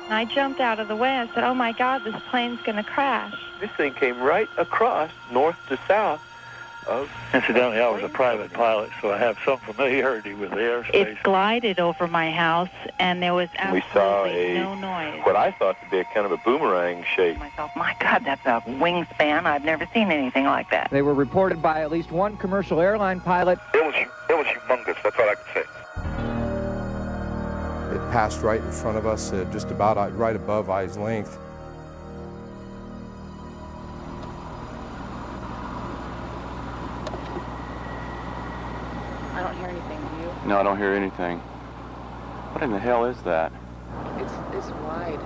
And I jumped out of the way. I said, oh, my God, this plane's going to crash. This thing came right across, north to south. Incidentally, I was a private pilot, so I have some familiarity with the airspace. It glided over my house, and there was absolutely no noise. What I thought to be a kind of a boomerang shape. Myself, my God, that's a wingspan. I've never seen anything like that. They were reported by at least one commercial airline pilot. It was humongous, that's all I could say. It passed right in front of us, just about right above eye's length. I don't hear anything, do you? No, I don't hear anything. What in the hell is that? It's wide.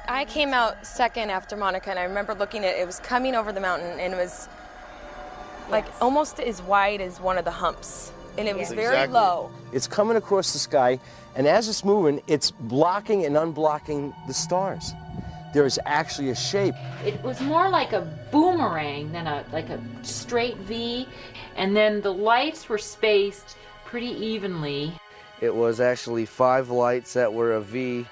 I came out second after Monica, and I remember looking at it. It was coming over the mountain, and it was like almost as wide as one of the humps. And it was very low. It's coming across the sky, and as it's moving, it's blocking and unblocking the stars. There is actually a shape. It was more like a boomerang than like a straight V, and then the lights were spaced pretty evenly. It was actually 5 lights that were a V,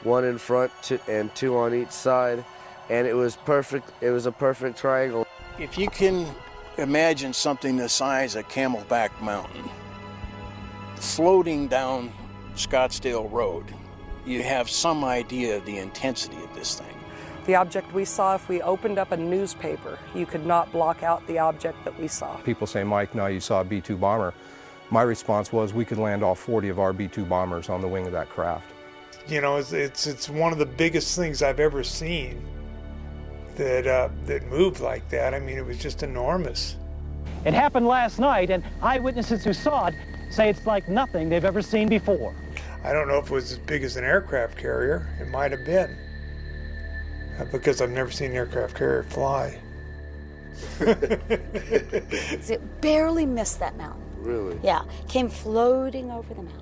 1 in front and 2 on each side, and it was perfect. It was a perfect triangle. If you can imagine something the size of Camelback Mountain floating down Scottsdale Road, you have some idea of the intensity of this thing. The object we saw, if we opened up a newspaper, you could not block out the object that we saw. People say, Mike, now you saw a B-2 bomber. My response was, we could land all 40 of our B-2 bombers on the wing of that craft. You know, it's one of the biggest things I've ever seen that moved like that. I mean, it was just enormous. It happened last night, and eyewitnesses who saw it say it's like nothing they've ever seen before. I don't know if it was as big as an aircraft carrier. It might have been, because I've never seen an aircraft carrier fly. It barely missed that mountain. Really? Yeah, came floating over the mountain.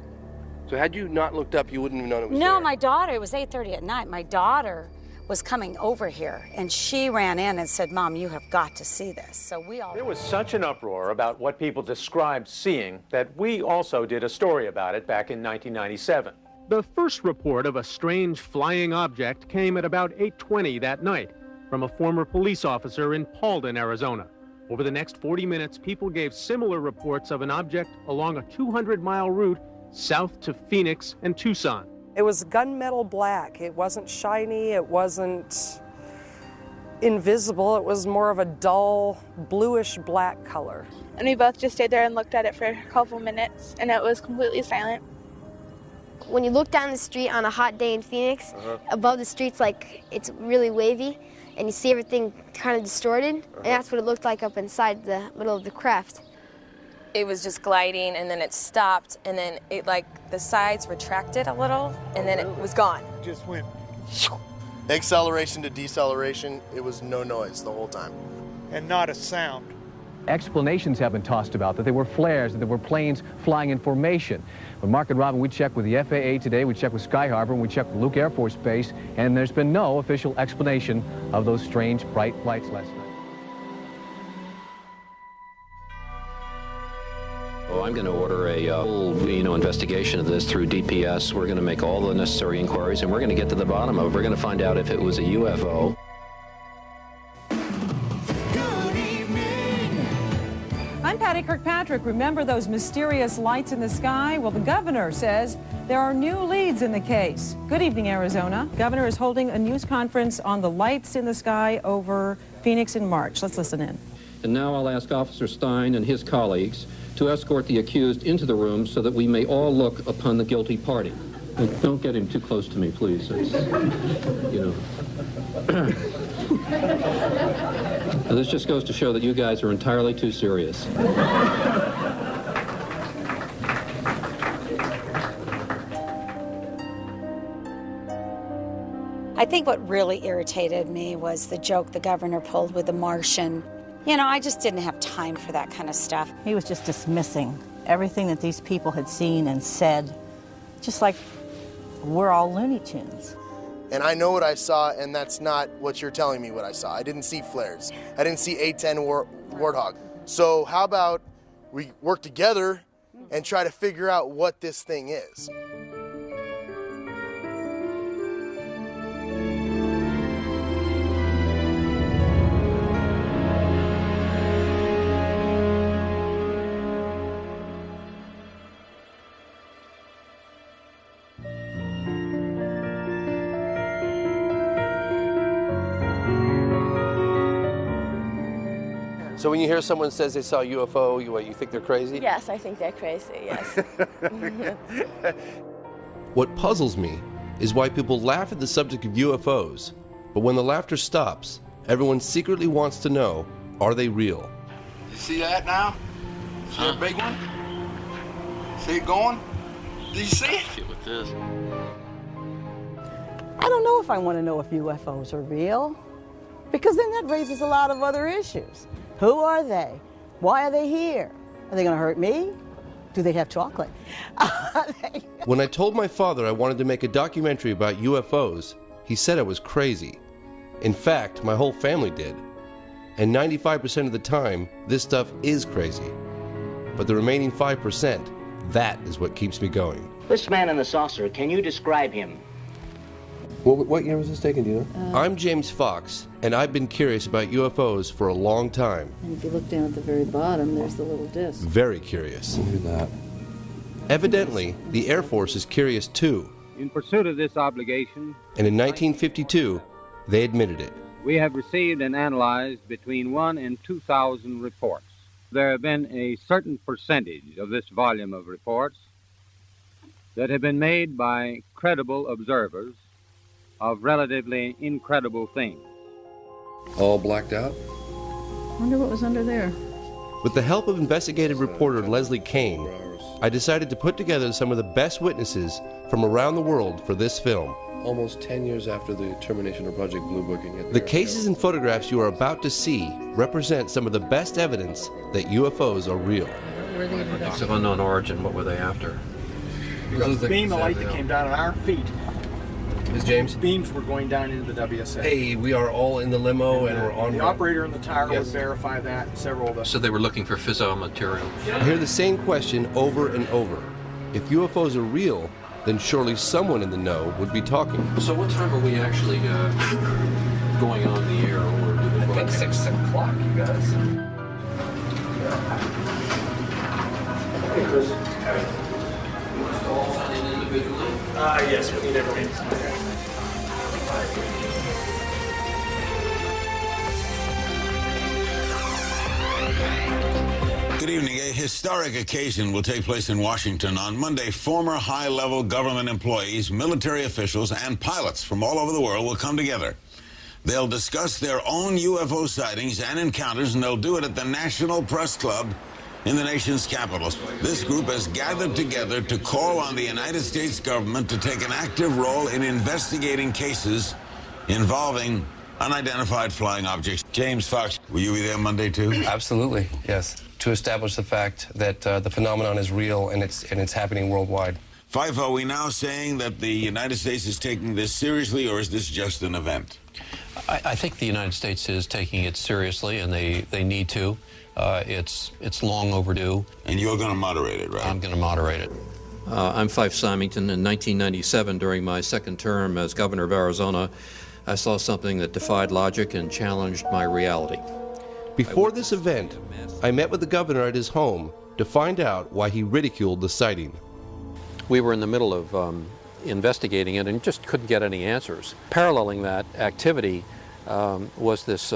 So had you not looked up, you wouldn't have known it was there? No, my daughter, it was 8:30 at night. My daughter was coming over here, and she ran in and said, Mom, you have got to see this. So we all... There was such an uproar about what people described seeing that we also did a story about it back in 1997. The first report of a strange flying object came at about 8:20 that night from a former police officer in Paulden, Arizona. Over the next 40 minutes, people gave similar reports of an object along a 200-mile route south to Phoenix and Tucson. It was gunmetal black. It wasn't shiny. It wasn't invisible. It was more of a dull, bluish black color. And we both just stayed there and looked at it for a couple minutes, and it was completely silent. When you look down the street on a hot day in Phoenix, above the street's like it's really wavy, and you see everything kind of distorted, and that's what it looked like up inside the middle of the craft. It was just gliding, and then it stopped, and then it the sides retracted a little, and then it was gone. Just went. Acceleration to deceleration, it was no noise the whole time. And not a sound. Explanations have been tossed about that there were flares, that there were planes flying in formation. But Mark and Robin, we checked with the FAA today, we checked with Sky Harbor, and we checked with Luke Air Force Base, and there's been no official explanation of those strange bright lights last night. Oh, I'm going to order a full, investigation of this through DPS. We're going to make all the necessary inquiries, and we're going to get to the bottom of it. We're going to find out if it was a UFO. I'm Patty Kirkpatrick. Remember those mysterious lights in the sky? Well, the governor says there are new leads in the case. Good evening, Arizona. Governor is holding a news conference on the lights in the sky over Phoenix in March. Let's listen in. And now I'll ask Officer Stein and his colleagues to escort the accused into the room so that we may all look upon the guilty party. And don't get him too close to me, please. It's, This just goes to show that you guys are entirely too serious. I think what really irritated me was the joke the governor pulled with the Martian. I just didn't have time for that kind of stuff. He was just dismissing everything that these people had seen and said, just like we're all Looney Tunes. And I know what I saw, and that's not what you're telling me what I saw. I didn't see flares. I didn't see A-10 Warthog. So how about we work together and try to figure out what this thing is? So when you hear someone says they saw a UFO, you think they're crazy? Yes, I think they're crazy, yes. What puzzles me is why people laugh at the subject of UFOs, but when the laughter stops, everyone secretly wants to know, are they real? You see that now? See a big one? See it going? Do you see it? See what this? I don't know if I want to know if UFOs are real, because then that raises a lot of other issues. Who are they? Why are they here? Are they going to hurt me? Do they have chocolate? When I told my father I wanted to make a documentary about UFOs, he said I was crazy. In fact, my whole family did. And 95% of the time, this stuff is crazy. But the remaining 5%, that is what keeps me going. This man in the saucer, can you describe him? What year was this taken, do you know? I'm James Fox, and I've been curious about UFOs for a long time. And if you look down at the very bottom, there's the little disc. Very curious. Look at that. Evidently, the Air Force is curious too. In pursuit of this obligation, And in 1952, they admitted it. we have received and analyzed between 1,000 and 2,000 reports. There have been a certain percentage of this volume of reports that have been made by credible observers of relatively incredible things. All blacked out? Wonder what was under there. With the help of investigative reporter Leslie Kane, I decided to put together some of the best witnesses from around the world for this film. Almost 10 years after the termination of Project Blue Book. The cases and photographs you are about to see represent some of the best evidence that UFOs are real. Objects of unknown origin, what were they after? The beam of light that came down at our feet. Is James? Beams were going down into the WSA. Hey, we are all in the limo and we're on. The operator in the tower would verify that, and several of us. So they were looking for fissile material. I hear the same question over and over. If UFOs are real, then surely someone in the know would be talking. So what time are we actually going on the air? Or I think 6 o'clock, you guys. Hey, Chris. You must all sign in individually? Yes, we need everybody to sign that. Good evening. A historic occasion will take place in Washington on Monday. Former high-level government employees, military officials, and pilots from all over the world will come together. They'll discuss their own UFO sightings and encounters, and they'll do it at the National Press Club in the nation's capital. This group has gathered together to call on the United States government to take an active role in investigating cases involving unidentified flying objects. James Fox, will you be there Monday too? Absolutely, yes. To establish the fact that the phenomenon is real and it's happening worldwide. Fife, are we now saying that the United States is taking this seriously, or is this just an event? I think the United States is taking it seriously, and they need to. It's long overdue. And you're going to moderate it, right? I'm going to moderate it. I'm Fife Symington. In 1997, during my second term as governor of Arizona, I saw something that defied logic and challenged my reality. Before this event, I met with the governor at his home to find out why he ridiculed the sighting. We were in the middle of investigating it and just couldn't get any answers. Paralleling that activity was this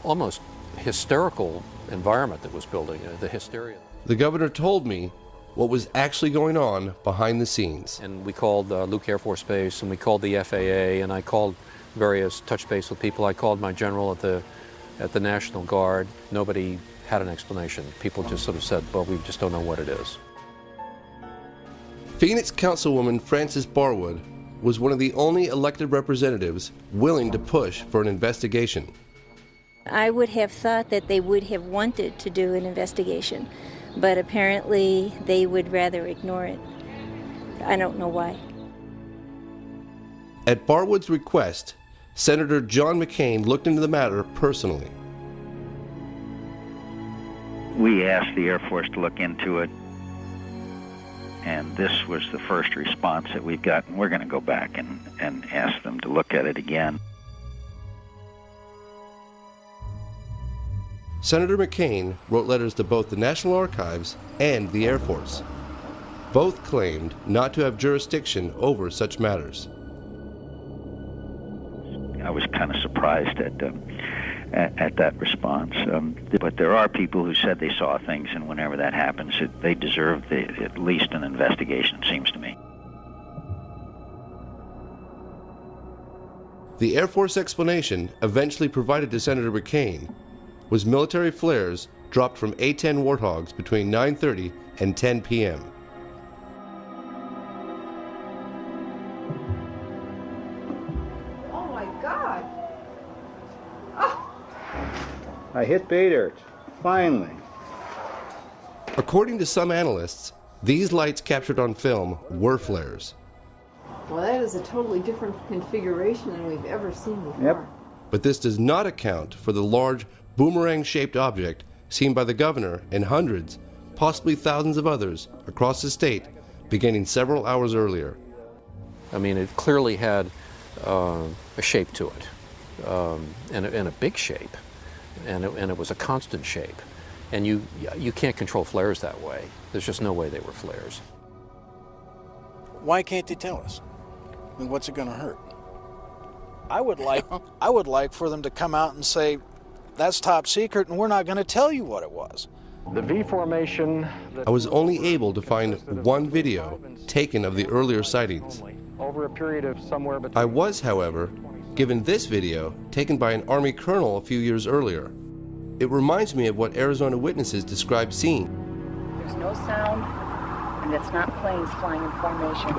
almost hysterical environment that was building, the hysteria. The governor told me what was actually going on behind the scenes. And we called Luke Air Force Base, and we called the FAA, and I called various touch base with people. I called my general at the National Guard. Nobody had an explanation. People just sort of said, well, we just don't know what it is. Phoenix Councilwoman Frances Barwood was one of the only elected representatives willing to push for an investigation. I would have thought that they would have wanted to do an investigation, but apparently they would rather ignore it. I don't know why. At Barwood's request, Senator John McCain looked into the matter personally. We asked the Air Force to look into it, and this was the first response that we've gotten. We're going to go back and ask them to look at it again. Senator McCain wrote letters to both the National Archives and the Air Force. Both claimed not to have jurisdiction over such matters. I was kind of surprised at at that response. But there are people who said they saw things, and whenever that happens, they deserve at least an investigation, it seems to me. The Air Force explanation eventually provided to Senator McCain was military flares dropped from A-10 Warthogs between 9:30 and 10 p.m. Oh my God! Oh. I hit pay dirt, finally. According to some analysts, these lights captured on film were flares. Well, that is a totally different configuration than we've ever seen before. Yep. But this does not account for the large boomerang-shaped object seen by the governor and hundreds, possibly thousands of others across the state beginning several hours earlier. I mean, it clearly had a shape to it, and a big shape, and it was a constant shape. And you can't control flares that way. There's just no way they were flares. Why can't they tell us? I mean, what's it going to hurt? I would like for them to come out and say, that's top secret, and we're not going to tell you what it was. The V formation. I was only able to find one video taken of the earlier sightings. Over a period of somewhere between. I was, however, given this video taken by an Army colonel a few years earlier. It reminds me of what Arizona witnesses described seeing. There's no sound, and it's not planes flying in formation.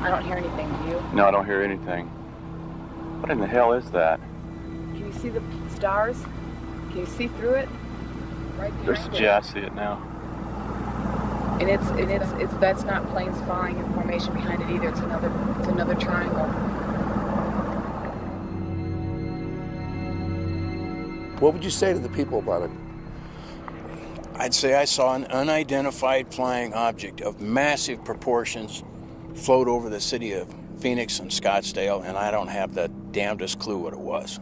I don't hear anything, do you? No, I don't hear anything. What in the hell is that? Can you see the stars? Can you see through it? Right behind it. Yeah, I see it now. And it's that's not planes flying in formation behind it either. It's another triangle. What would you say to the people about it? I'd say I saw an unidentified flying object of massive proportions float over the city of Phoenix and Scottsdale, and I don't have the damnedest clue what it was.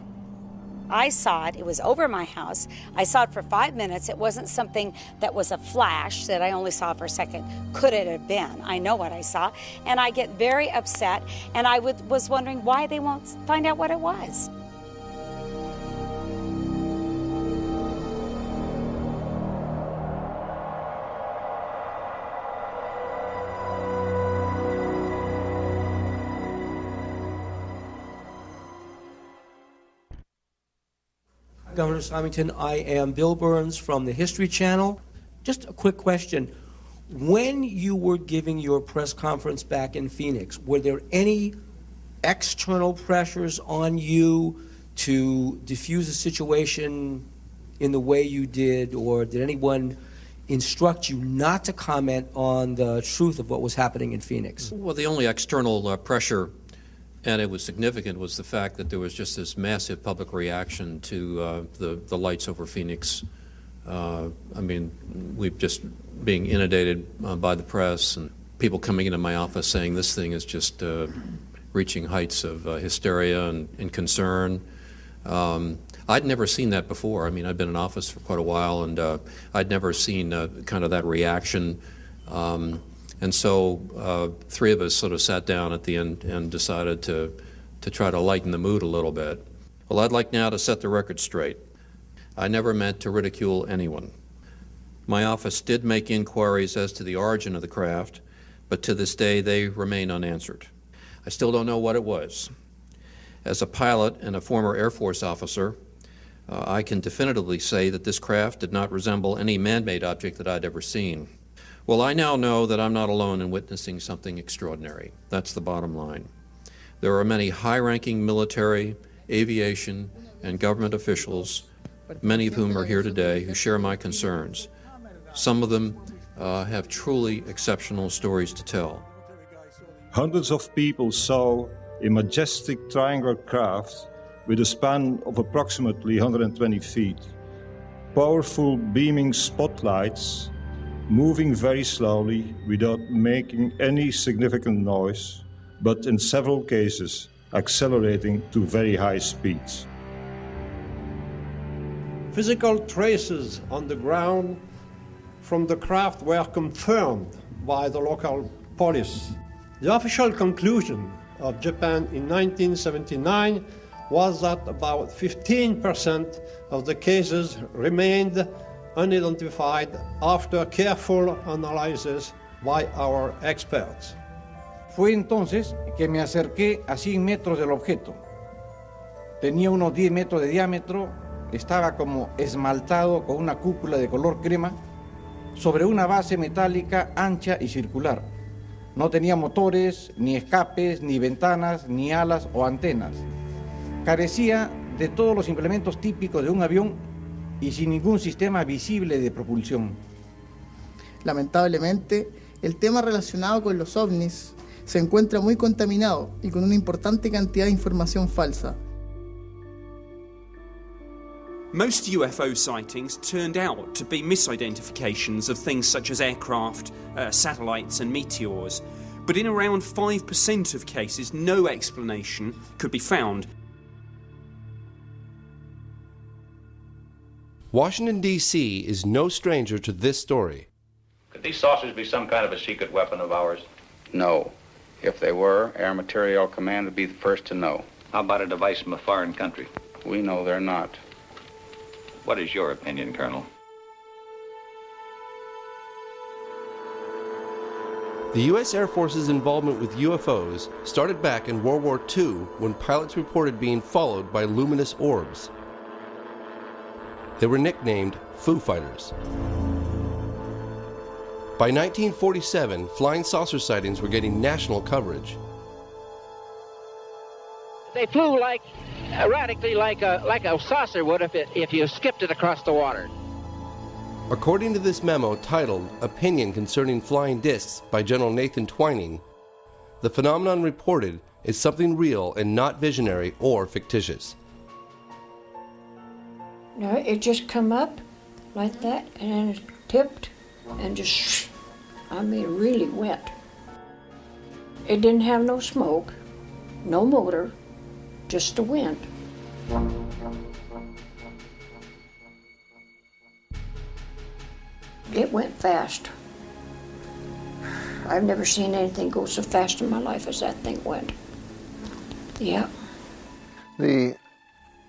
I saw it. It was over my house. I saw it for 5 minutes. It wasn't something that was a flash that I only saw for a second. Could it have been? I know what I saw. And I get very upset, and I was wondering why they won't find out what it was. Governor Symington, I am Bill Burns from the History Channel. Just a quick question. When you were giving your press conference back in Phoenix, were there any external pressures on you to diffuse the situation in the way you did, or did anyone instruct you not to comment on the truth of what was happening in Phoenix? Well, the only external pressure, and it was significant, was the fact that there was just this massive public reaction to the lights over Phoenix. I mean, we've just being inundated by the press and people coming into my office saying this thing is just reaching heights of hysteria and concern. I'd never seen that before. I mean, I'd been in office for quite a while, and I'd never seen kind of that reaction. And so three of us sort of sat down at the end and decided to try to lighten the mood a little bit. Well, I'd like now to set the record straight. I never meant to ridicule anyone. My office did make inquiries as to the origin of the craft, but to this day they remain unanswered. I still don't know what it was. As a pilot and a former Air Force officer, I can definitively say that this craft did not resemble any man-made object that I'd ever seen. Well, I now know that I'm not alone in witnessing something extraordinary. That's the bottom line. There are many high-ranking military, aviation, and government officials, many of whom are here today, who share my concerns. Some of them have truly exceptional stories to tell. Hundreds of people saw a majestic triangular craft with a span of approximately 120 feet. Powerful beaming spotlights moving very slowly without making any significant noise, but in several cases accelerating to very high speeds. Physical traces on the ground from the craft were confirmed by the local police. The official conclusion of Japan in 1979 was that about 15% of the cases remained unidentified after careful analysis by our experts. Fue entonces que me acerqué a 100 metros del objeto. Tenía unos 10 metros de diámetro, estaba como esmaltado con una cúpula de color crema sobre una base metálica ancha y circular. No tenía motores, ni escapes, ni ventanas, ni alas o antenas. Carecía de todos los implementos típicos de un avión y sin ningún sistema visible de propulsión. Lamentablemente, el tema relacionado con los ovnis se encuentra muy contaminado y con una importante cantidad de información falsa. Most UFO sightings turned out to be misidentifications of things such as aircraft, satellites and meteors, but in around 5% of cases no explanation could be found. Washington, D.C. is no stranger to this story. Could these saucers be some kind of a secret weapon of ours? No. If they were, Air Materiel Command would be the first to know. How about a device from a foreign country? We know they're not. What is your opinion, Colonel? The U.S. Air Force's involvement with UFOs started back in World War II when pilots reported being followed by luminous orbs. They were nicknamed Foo Fighters. By 1947, flying saucer sightings were getting national coverage. They flew erratically like a saucer would if you skipped it across the water. According to this memo titled Opinion Concerning Flying Discs by General Nathan Twining, the phenomenon reported is something real and not visionary or fictitious. No, it just come up like that and then it tipped and just, really went. It didn't have no smoke, no motor, just the wind. It went fast. I've never seen anything go so fast in my life as that thing went. Yeah. The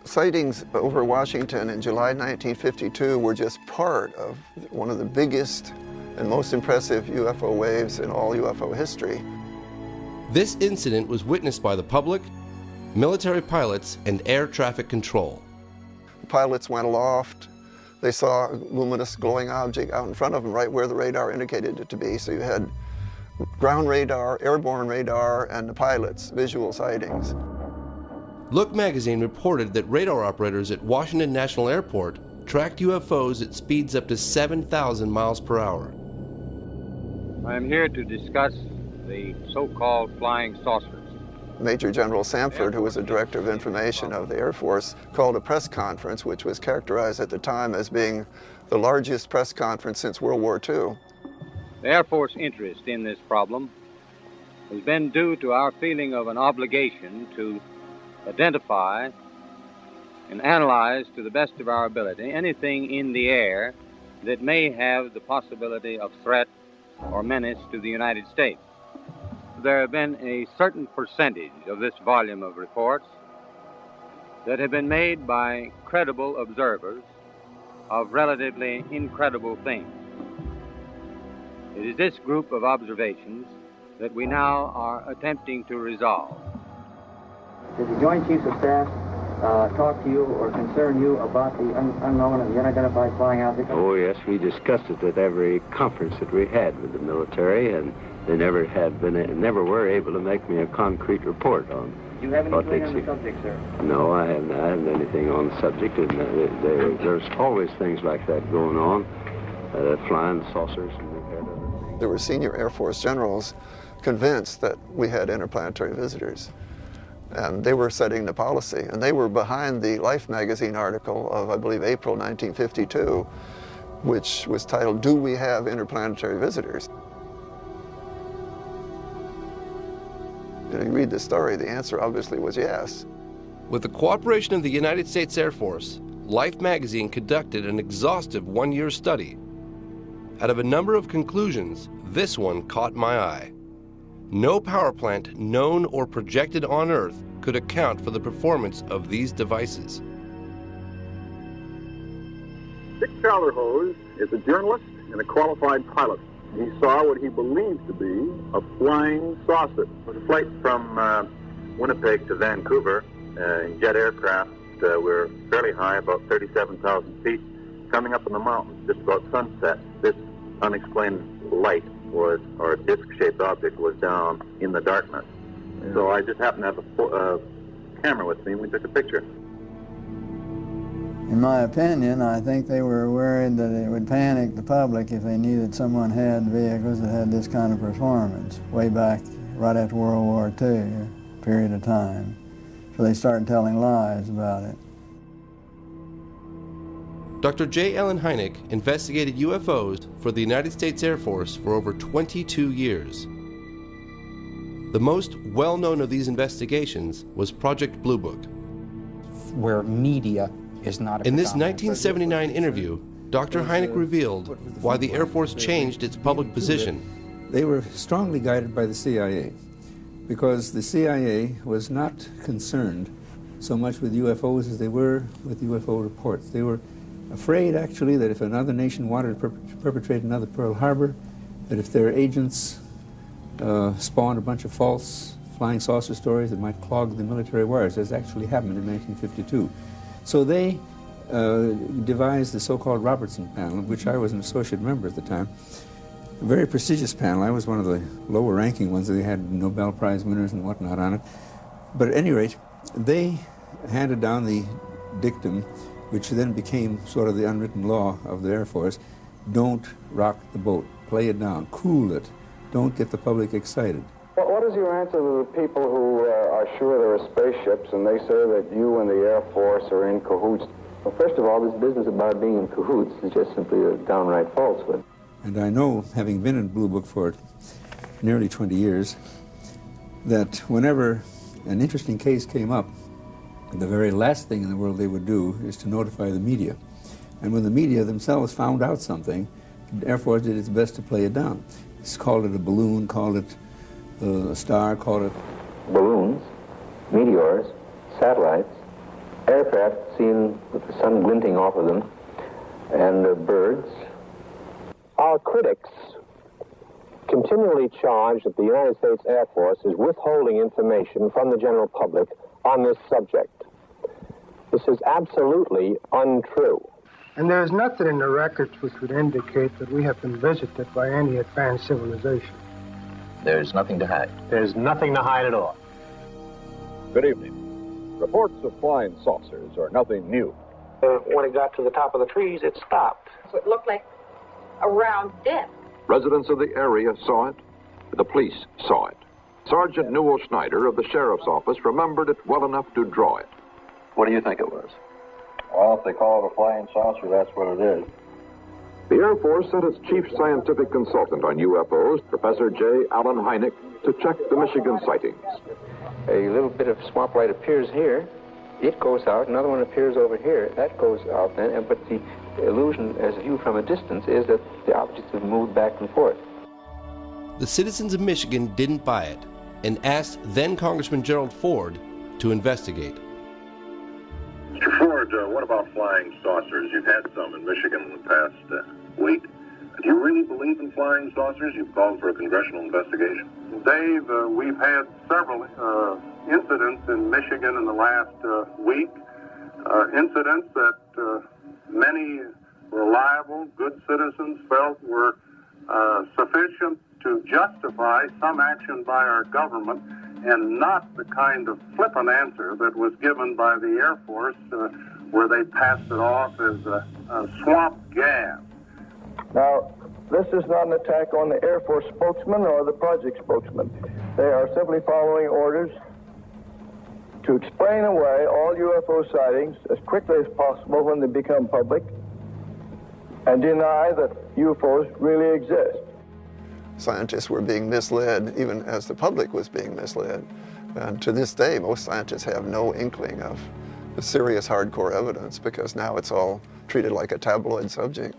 sightings over Washington in July 1952 were just part of one of the biggest and most impressive UFO waves in all UFO history. This incident was witnessed by the public, military pilots, and air traffic control. The pilots went aloft. They saw a luminous glowing object out in front of them, right where the radar indicated it to be. So you had ground radar, airborne radar, and the pilots' visual sightings. Look magazine reported that radar operators at Washington National Airport tracked UFOs at speeds up to 7,000 miles per hour. I am here to discuss the so-called flying saucers. Major General Samford, who was the Director of Information of the Air Force, called a press conference, which was characterized at the time as being the largest press conference since World War II. The Air Force interest in this problem has been due to our feeling of an obligation to identify and analyze to the best of our ability anything in the air that may have the possibility of threat or menace to the United States. There have been a certain percentage of this volume of reports that have been made by credible observers of relatively incredible things. It is this group of observations that we now are attempting to resolve. Did the Joint Chiefs of Staff talk to you or concern you about the unknown and the unidentified flying object? Oh, yes, we discussed it at every conference that we had with the military, and they never were able to make me a concrete report on. Do you have anything on the subject, sir? No, I haven't anything on the subject, and there's always things like that going on, flying saucers, and we've had other things. There were senior Air Force generals convinced that we had interplanetary visitors. And they were setting the policy. And they were behind the Life magazine article of, I believe, April 1952, which was titled, "Do We Have Interplanetary Visitors?" You read the story, the answer obviously was yes. With the cooperation of the United States Air Force, Life magazine conducted an exhaustive one-year study. Out of a number of conclusions, this one caught my eye. No power plant known or projected on Earth could account for the performance of these devices. Dick Calderhose is a journalist and a qualified pilot. He saw what he believed to be a flying saucer. It was a flight from Winnipeg to Vancouver in jet aircraft. We're fairly high, about 37,000 feet, coming up in the mountains just about sunset. This unexplained light was, or a disc-shaped object, was down in the darkness. Yeah. So I just happened to have a camera with me, and we took a picture. In my opinion, I think they were worried that it would panic the public if they knew that someone had vehicles that had this kind of performance way back right after World War II, period of time. So they started telling lies about it. Dr. J. Allen Hynek investigated UFOs for the United States Air Force for over 22 years. The most well-known of these investigations was Project Blue Book. Where media is not a In this 1979 interview, Dr. Hynek revealed why the Air Force changed its public position. They were strongly guided by the CIA, because the CIA was not concerned so much with UFOs as they were with UFO reports. They were afraid, actually, that if another nation wanted to perpetrate another Pearl Harbor, that if their agents spawned a bunch of false flying saucer stories that might clog the military wires, as actually happened in 1952. So they devised the so-called Robertson panel, of which I was an associate member at the time. A very prestigious panel. I was one of the lower-ranking ones. They had Nobel Prize winners and whatnot on it. But at any rate, they handed down the dictum, which then became sort of the unwritten law of the Air Force: don't rock the boat, play it down, cool it, don't get the public excited. What is your answer to the people who are sure there are spaceships and they say that you and the Air Force are in cahoots? Well, first of all, this business about being in cahoots is just simply a downright falsehood. And I know, having been in Blue Book for nearly 20 years, that whenever an interesting case came up, the very last thing in the world they would do is to notify the media. And when the media themselves found out something, the Air Force did its best to play it down. It's called it a balloon, called it a star, called it... Balloons, meteors, satellites, aircraft seen with the sun glinting off of them, and birds. Our critics continually charge that the United States Air Force is withholding information from the general public on this subject. This is absolutely untrue. And there is nothing in the records which would indicate that we have been visited by any advanced civilization. There's nothing to hide. There's nothing to hide at all. Good evening. Reports of flying saucers are nothing new. When it got to the top of the trees, it stopped. So it looked like a round disc. Residents of the area saw it. The police saw it. Sergeant Newell Schneider of the Sheriff's Office remembered it well enough to draw it. What do you think it was? Well, if they call it a flying saucer, that's what it is. The Air Force sent its chief scientific consultant on UFOs, Professor J. Allen Hynek, to check the Michigan sightings. A little bit of swamp light appears here. It goes out. Another one appears over here. That goes out then. But the illusion, as viewed from a distance, is that the objects have moved back and forth. The citizens of Michigan didn't buy it and asked then Congressman Gerald Ford to investigate. Mr. Ford, what about flying saucers? You've had some in Michigan in the past week. Do you really believe in flying saucers? You've called for a congressional investigation. Dave, we've had several incidents in Michigan in the last week. Incidents that many reliable, good citizens felt were sufficient to justify some action by our government, and not the kind of flippant answer that was given by the Air Force where they passed it off as a swamp gas. Now, this is not an attack on the Air Force spokesman or the project spokesman. They are simply following orders to explain away all UFO sightings as quickly as possible when they become public and deny that UFOs really exist. Scientists were being misled, even as the public was being misled. And to this day, most scientists have no inkling of the serious hardcore evidence, because now it's all treated like a tabloid subject.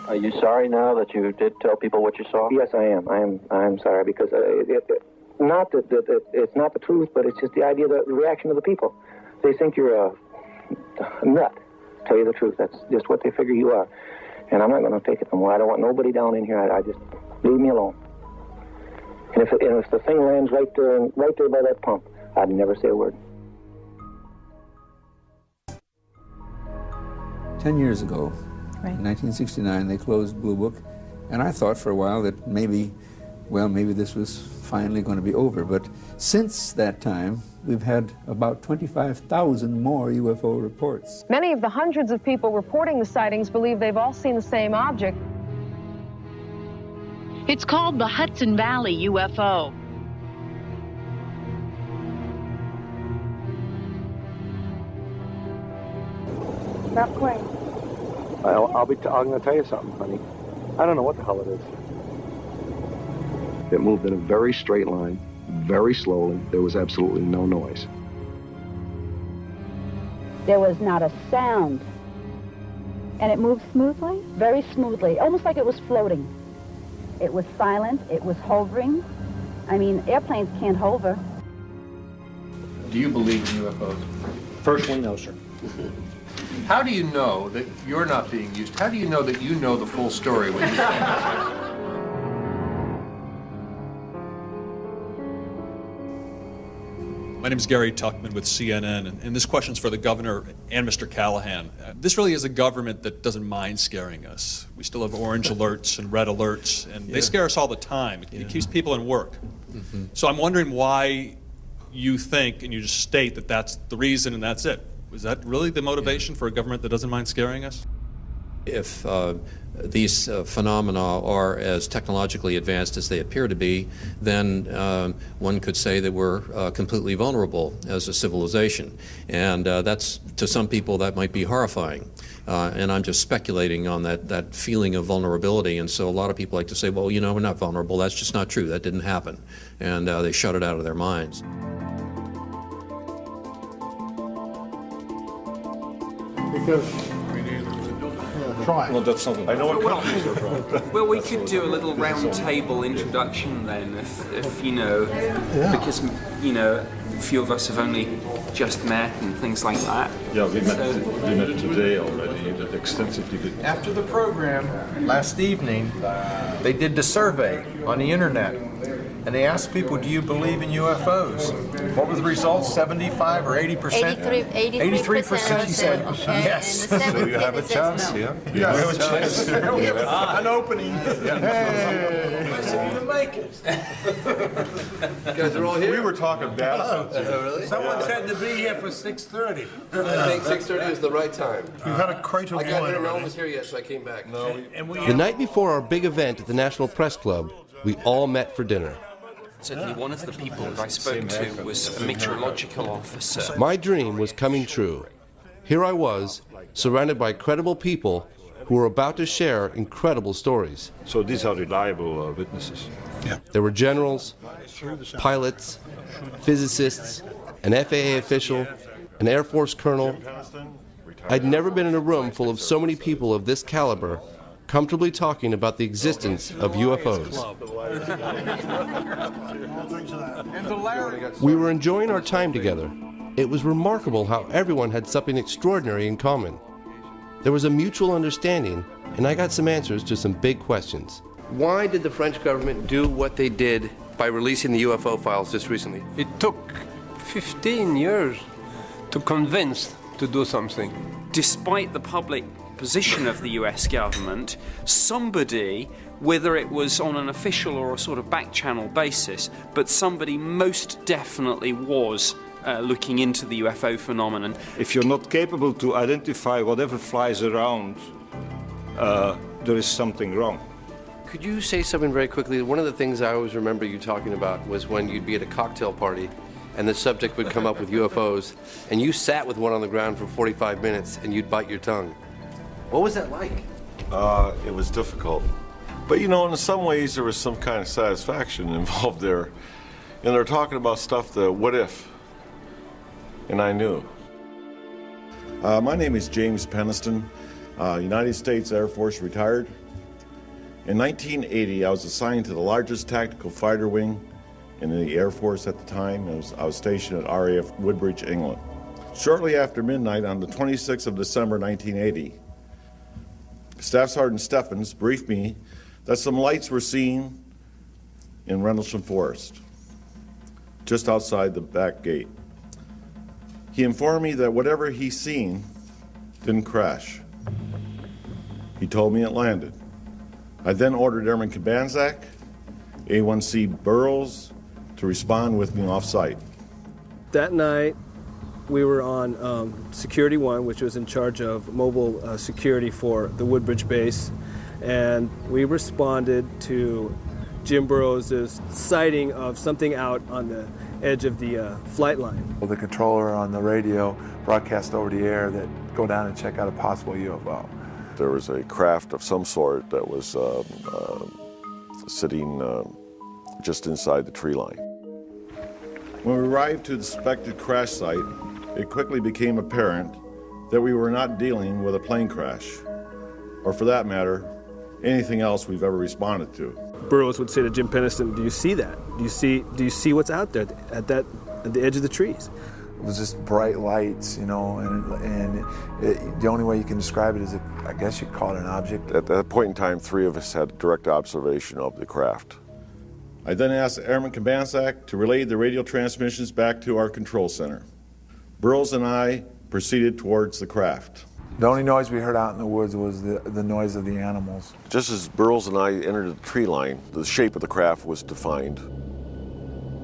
Are you sorry now that you did tell people what you saw? Yes, I am. I'm sorry because not that it's not the truth, but it's just the idea, the reaction of the people. They think you're a nut. Tell you the truth, that's just what they figure you are. And I'm not going to take it no more. I don't want nobody down in here. I just leave me alone. And if the thing lands right there by that pump, I'd never say a word. 10 years ago, in 1969, they closed Blue Book, and I thought for a while that maybe this was finally going to be over. But since that time, we've had about 25,000 more UFO reports. Many of the hundreds of people reporting the sightings believe they've all seen the same object. It's called the Hudson Valley UFO. Stop playing. I'm going to tell you something, honey. I don't know what the hell it is. It moved in a very straight line, very slowly. There was absolutely no noise. There was not a sound. And it moved smoothly? Very smoothly, almost like it was floating. It was silent, it was hovering. I mean, airplanes can't hover. Do you believe in UFOs? Personally, no, sir. How do you know that you're not being used? How do you know that you know the full story when you stand? My name is Gary Tuckman with CNN, and this question's for the governor and Mr. Callahan. This really is a government that doesn't mind scaring us. We still have orange alerts and red alerts, and they scare us all the time. It keeps people in work. So I'm wondering why you think, and you just state that that's the reason and that's it. Is that really the motivation for a government that doesn't mind scaring us? If these phenomena are as technologically advanced as they appear to be, then one could say that we're completely vulnerable as a civilization. And that's, to some people, that might be horrifying. And I'm just speculating on that feeling of vulnerability. And so a lot of people like to say, well, you know, we're not vulnerable. That's just not true. That didn't happen. And they shut it out of their minds. Because try. Well, that's something. I know what companies are trying. Well, we could do a little round table introduction then, if you know, because you know, a few of us have only just met and things like that. Yeah, we met today already, extensively. After the program last evening, they did the survey on the internet. And they asked people, do you believe in UFOs? What were the results, 75 or 80%? 83% said yes. So you have a chance here. Yeah, we have a chance. An opening. Hey. You make it. You guys are all here? We were talking bad about you. Really? Someone said to be here for 6:30. I think 6:30 is the right time. We've had a crate of wine. I got here, no one was here yet, so I came back. No. The night before our big event at the National Press Club, we all met for dinner. Certainly one of the people that I spoke to was a meteorological officer. My dream was coming true. Here I was, surrounded by credible people who were about to share incredible stories. So these are reliable witnesses. Yeah. There were generals, pilots, physicists, an FAA official, an Air Force colonel. I'd never been in a room full of so many people of this caliber comfortably talking about the existence of UFOs. We were enjoying our time together. It was remarkable how everyone had something extraordinary in common. There was a mutual understanding, and I got some answers to some big questions. Why did the French government do what they did by releasing the UFO files just recently? It took 15 years to convince to do something. Despite the public position of the US government, somebody, whether it was on an official or a sort of back-channel basis, but somebody most definitely was looking into the UFO phenomenon. If you're not capable to identify whatever flies around, there is something wrong. Could you say something very quickly? One of the things I always remember you talking about was when you'd be at a cocktail party and the subject would come up with UFOs, and you sat with one on the ground for 45 minutes and you'd bite your tongue. What was that like? It was difficult. But you know, in some ways there was some kind of satisfaction involved there. And they're talking about stuff, the what if? And I knew. My name is James Peniston, United States Air Force retired. In 1980, I was assigned to the largest tactical fighter wing in the Air Force at the time. I was stationed at RAF Woodbridge, England. Shortly after midnight on the 26th of December 1980, Staff Sergeant Steffens briefed me that some lights were seen in Rendlesham Forest, just outside the back gate. He informed me that whatever he seen didn't crash. He told me it landed. I then ordered Airman Kabanzak, A1C Burroughs, to respond with me off-site. That night, we were on Security 1, which was in charge of mobile security for the Woodbridge base, and we responded to Jim Burroughs' sighting of something out on the edge of the flight line. The controller on the radio broadcast over the air that go down and check out a possible UFO. There was a craft of some sort that was sitting just inside the tree line. When we arrived to the suspected crash site, it quickly became apparent that we were not dealing with a plane crash, or for that matter, anything else we've ever responded to. Burroughs would say to Jim Penniston, "Do you see that? Do you see what's out there at the edge of the trees?" It was just bright lights, you know, and the only way you can describe it is, I guess you'd call it an object. At that point in time, 3 of us had direct observation of the craft. I then asked Airman Kabanzak to relay the radio transmissions back to our control center. Burroughs and I proceeded towards the craft. The only noise we heard out in the woods was the noise of the animals. Just as Burroughs and I entered the tree line, the shape of the craft was defined.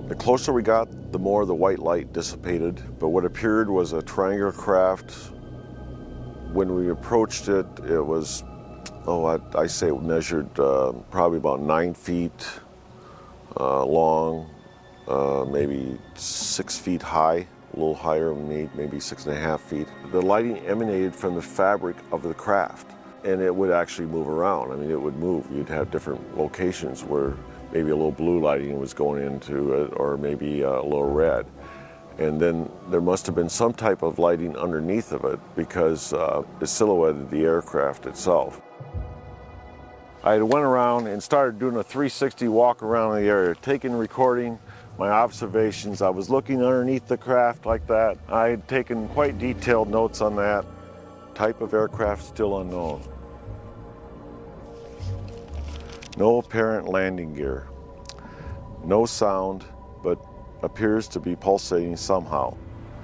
The closer we got, the more the white light dissipated, but what appeared was a triangular craft. When we approached it, it was, I say it measured probably about 9 feet long, maybe 6 feet high, a little higher, maybe 6.5 feet. The lighting emanated from the fabric of the craft, and it would actually move around. I mean, it would move. You'd have different locations where maybe a little blue lighting was going into it, or maybe a little red. And then there must have been some type of lighting underneath of it because it silhouetted the aircraft itself. I went around and started doing a 360 walk around the area, taking, recording my observations. I was looking underneath the craft like that. I had taken quite detailed notes on that. Type of aircraft still unknown. No apparent landing gear. No sound, but appears to be pulsating somehow.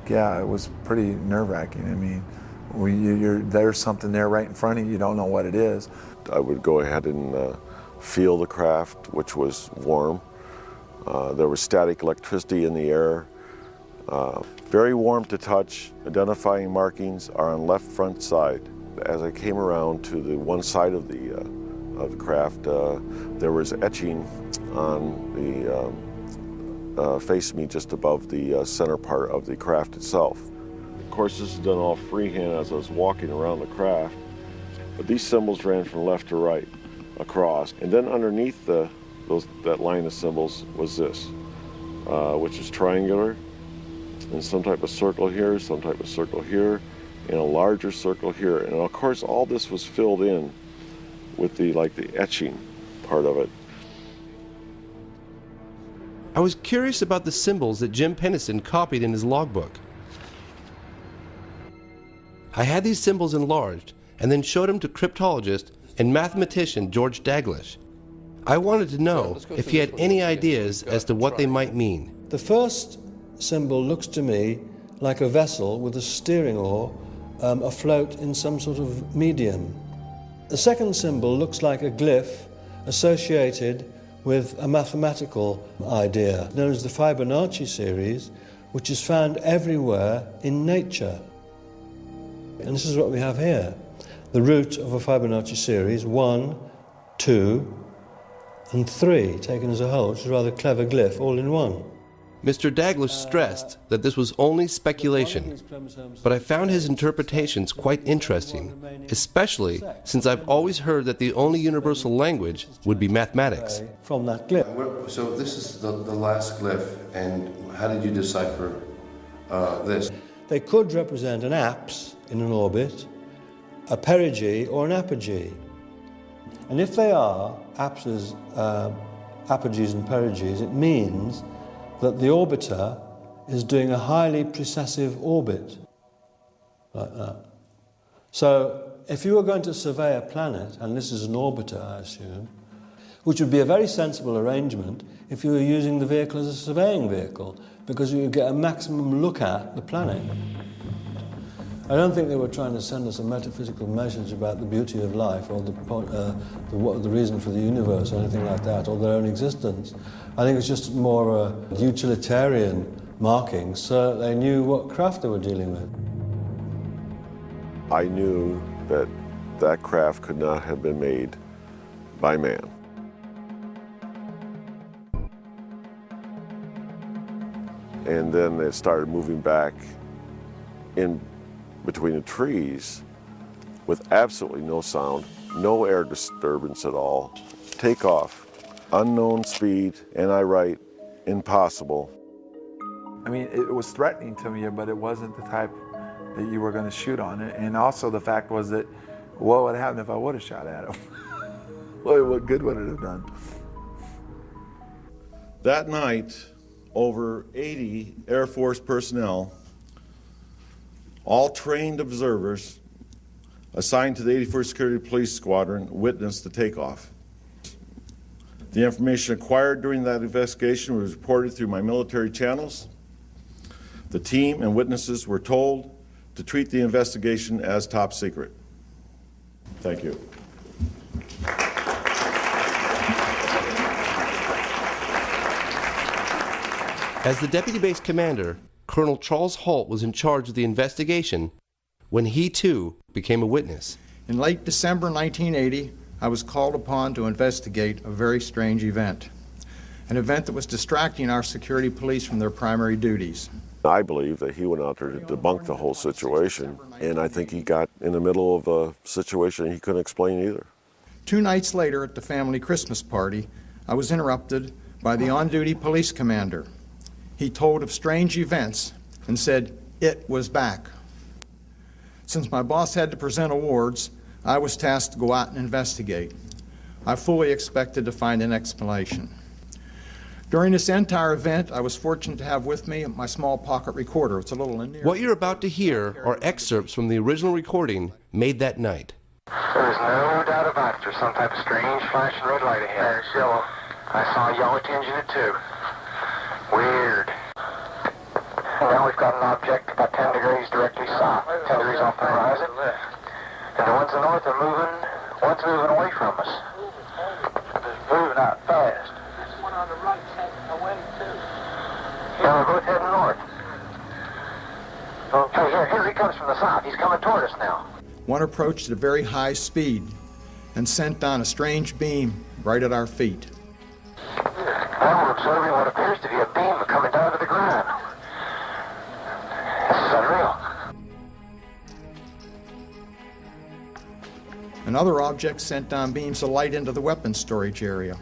Yeah, it was pretty nerve-wracking. I mean, there's something there right in front of you, you don't know what it is. I would go ahead and feel the craft, which was warm. There was static electricity in the air. Very warm to touch. Identifying markings are on left front side. As I came around to the one side of the craft, there was etching on the facing me just above the center part of the craft itself. Of course, this is done all freehand as I was walking around the craft, but these symbols ran from left to right across, and then underneath that line of symbols was this, which is triangular, and some type of circle here, some type of circle here, and a larger circle here. And of course, all this was filled in with the etching part of it. I was curious about the symbols that Jim Penniston copied in his logbook. I had these symbols enlarged and then showed them to cryptologist and mathematician George Daglish. I wanted to know if he had any ideas as to what they might mean. The first symbol looks to me like a vessel with a steering oar afloat in some sort of medium. The second symbol looks like a glyph associated with a mathematical idea known as the Fibonacci series, which is found everywhere in nature. And this is what we have here. The root of a Fibonacci series, 1, 2, and 3, taken as a whole, which is a rather clever glyph, all in one. Mr. Daglish stressed that this was only speculation, but I found his interpretations quite interesting, especially since I've always heard that the only universal language would be mathematics. From that glyph. So this is the last glyph, and how did you decipher this? They could represent an apse in an orbit, a perigee, or an apogee. And if they are apogees and perigees, it means that the orbiter is doing a highly precessive orbit, like that. So if you were going to survey a planet, and this is an orbiter, I assume, which would be a very sensible arrangement if you were using the vehicle as a surveying vehicle, because you would get a maximum look at the planet. I don't think they were trying to send us a metaphysical message about the beauty of life or the reason for the universe or anything like that, or their own existence. I think it's just more a utilitarian marking so that they knew what craft they were dealing with. I knew that that craft could not have been made by man. And then it started moving back in between the trees with absolutely no sound, no air disturbance at all. Takeoff, unknown speed, and I write, impossible. I mean, it was threatening to me, but it wasn't the type that you were going to shoot on it. And also the fact was that, what would happen if I would have shot at him? What good would it have done? That night, over 80 Air Force personnel, all trained observers assigned to the 81st Security Police Squadron, witnessed the takeoff. The information acquired during that investigation was reported through my military channels. The team and witnesses were told to treat the investigation as top secret. Thank you. As the deputy base commander, Colonel Charles Holt was in charge of the investigation when he too became a witness. In late December 1980, I was called upon to investigate a very strange event, an event that was distracting our security police from their primary duties. I believe that he went out there to debunk the whole situation, and I think he got in the middle of a situation he couldn't explain either. 2 nights later at the family Christmas party, I was interrupted by the on-duty police commander. He told of strange events and said it was back. Since my boss had to present awards, I was tasked to go out and investigate. I fully expected to find an explanation. During this entire event, I was fortunate to have with me my small pocket recorder. It's a little in there. What you're about to hear are excerpts from the original recording made that night. There's no doubt about it. There's some type of strange flashing red light ahead. It's yellow. I saw a yellow tinge in it too. Weird. Now we've got an object about 10 degrees directly south, 10 degrees off the horizon. And the ones in the north are moving, one's moving away from us. It's moving out fast. This one on the right's heading away too. Yeah, we're both heading north. Okay, here he comes from the south. He's coming toward us now. One approached at a very high speed and sent down a strange beam right at our feet. Now we're observing what appears to be a beam coming down to the ground. This is unreal. Another object sent down beams of light into the weapons storage area.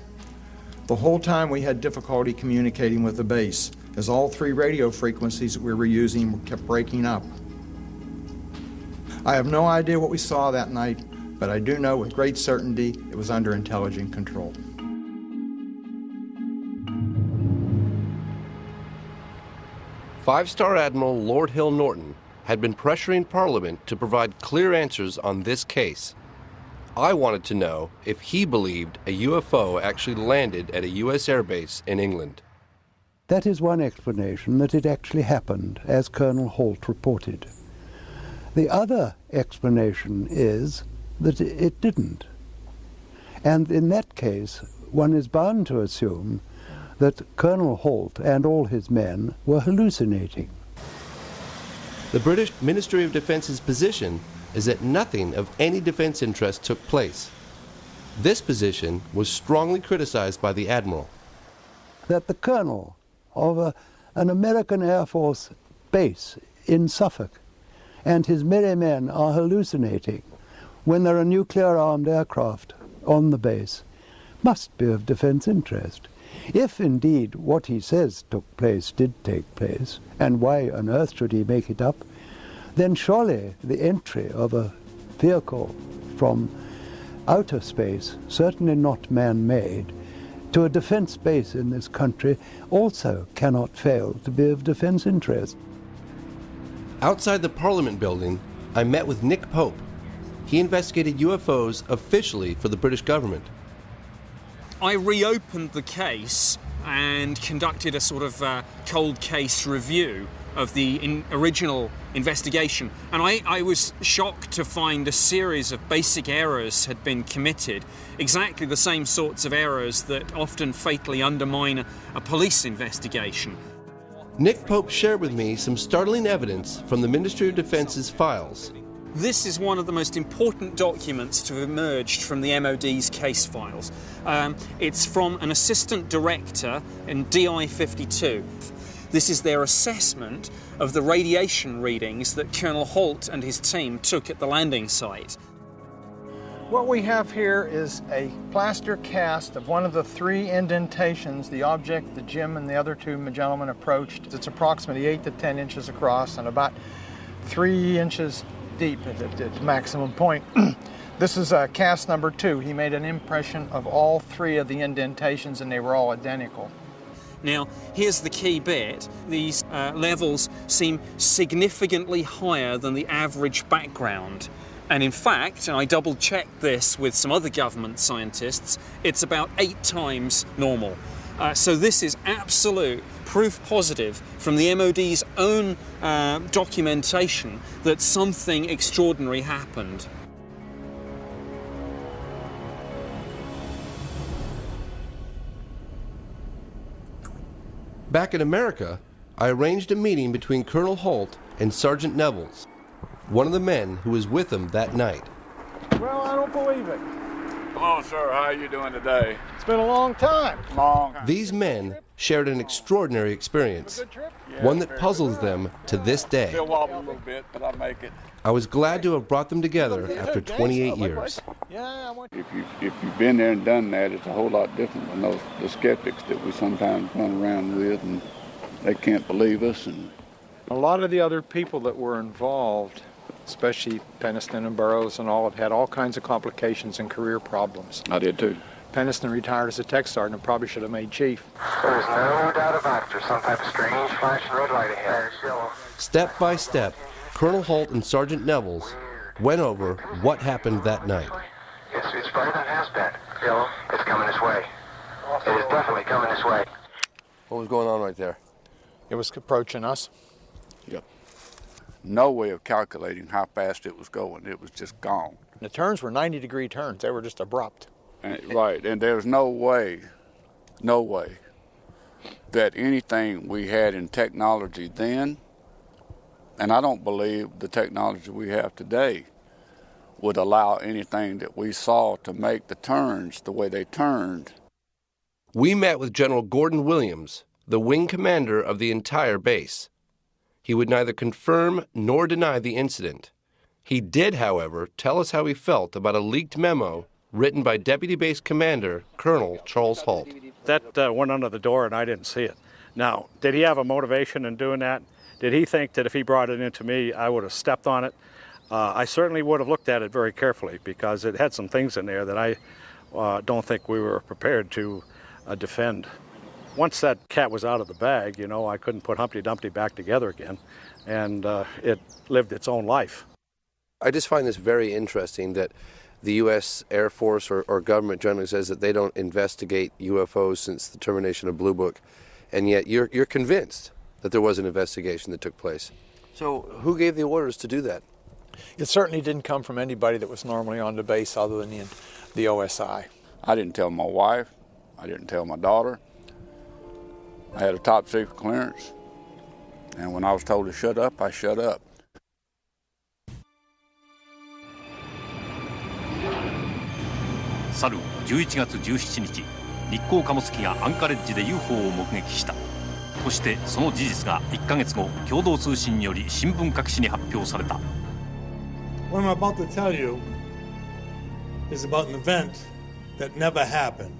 The whole time we had difficulty communicating with the base, as all 3 radio frequencies that we were using kept breaking up. I have no idea what we saw that night, but I do know with great certainty it was under intelligent control. Five-star Admiral Lord Hill Norton had been pressuring Parliament to provide clear answers on this case. I wanted to know if he believed a UFO actually landed at a U.S. airbase in England. That is one explanation, that it actually happened, as Colonel Holt reported. The other explanation is that it didn't. And in that case, one is bound to assume that Colonel Holt and all his men were hallucinating. The British Ministry of Defence's position is that nothing of any defense interest took place. This position was strongly criticized by the Admiral. That the colonel of an American Air Force base in Suffolk and his merry men are hallucinating when there are nuclear-armed aircraft on the base must be of defense interest. If indeed what he says took place did take place, and why on earth should he make it up, then surely the entry of a vehicle from outer space, certainly not man-made, to a defense base in this country also cannot fail to be of defense interest. Outside the Parliament building, I met with Nick Pope. He investigated UFOs officially for the British government. I reopened the case and conducted a sort of cold case review of the original investigation, and I was shocked to find a series of basic errors had been committed, exactly the same sorts of errors that often fatally undermine a police investigation. Nick Pope shared with me some startling evidence from the Ministry of Defense's files. This is one of the most important documents to have emerged from the MOD's case files. It's from an assistant director in DI 52. This is their assessment of the radiation readings that Colonel Holt and his team took at the landing site. What we have here is a plaster cast of one of the 3 indentations the object that Jim and the other 2 gentlemen approached. It's approximately 8 to 10 inches across and about 3 inches deep at its maximum point. This is cast number 2. He made an impression of all 3 of the indentations and they were all identical. Now, here's the key bit. These levels seem significantly higher than the average background. And in fact, and I double-checked this with some other government scientists, it's about 8 times normal. So this is absolute proof positive from the MOD's own documentation that something extraordinary happened. Back in America, I arranged a meeting between Colonel Holt and Sergeant Nevels, one of the men who was with him that night. Well, I don't believe it. Come on, sir. How are you doing today? It's been a long time. These men shared an extraordinary experience, one that puzzles them to this day. Still wobble a little bit, but I make it. I was glad to have brought them together after 28 years. If you've been there and done that, it's a whole lot different than the skeptics that we sometimes run around with, and they can't believe us. And a lot of the other people that were involved, especially Peniston and Burroughs and all, have had all kinds of complications and career problems. I did too. Peniston retired as a tech sergeant and probably should have made chief. There's no doubt about it. There's some type of strange flashing red light ahead. Step by step, Colonel Holt and Sergeant Nevels went over what happened that night. It's brighter than it has been. Phil, it's coming this way. It is definitely coming this way. What was going on right there? It was approaching us. Yep. No way of calculating how fast it was going. It was just gone. The turns were 90-degree turns. They were just abrupt. Right, and there's no way that anything we had in technology then, and I don't believe the technology we have today would allow anything that we saw to make the turns the way they turned. We met with General Gordon Williams, the wing commander of the entire base. He would neither confirm nor deny the incident. He did, however, tell us how he felt about a leaked memo written by Deputy Base Commander Colonel Charles Holt. That went under the door and I didn't see it. Now, did he have a motivation in doing that? Did he think that if he brought it into me, I would have stepped on it? I certainly would have looked at it very carefully because it had some things in there that I don't think we were prepared to defend. Once that cat was out of the bag, you know, I couldn't put Humpty Dumpty back together again, and it lived its own life. I just find this very interesting that the U.S. Air Force or government generally says that they don't investigate UFOs since the termination of Blue Book, and yet you're convinced that there was an investigation that took place. So who gave the orders to do that? It certainly didn't come from anybody that was normally on the base other than the OSI. I didn't tell my wife. I didn't tell my daughter. I had a top secret clearance, and when I was told to shut up, I shut up.去る11月17日、日航貨物機がアンカレッジで UFO を目撃した。そしてその事実が1ヶ月後、共同通信により新聞各紙に発表された。What I'm about to tell you is about an event that never happened.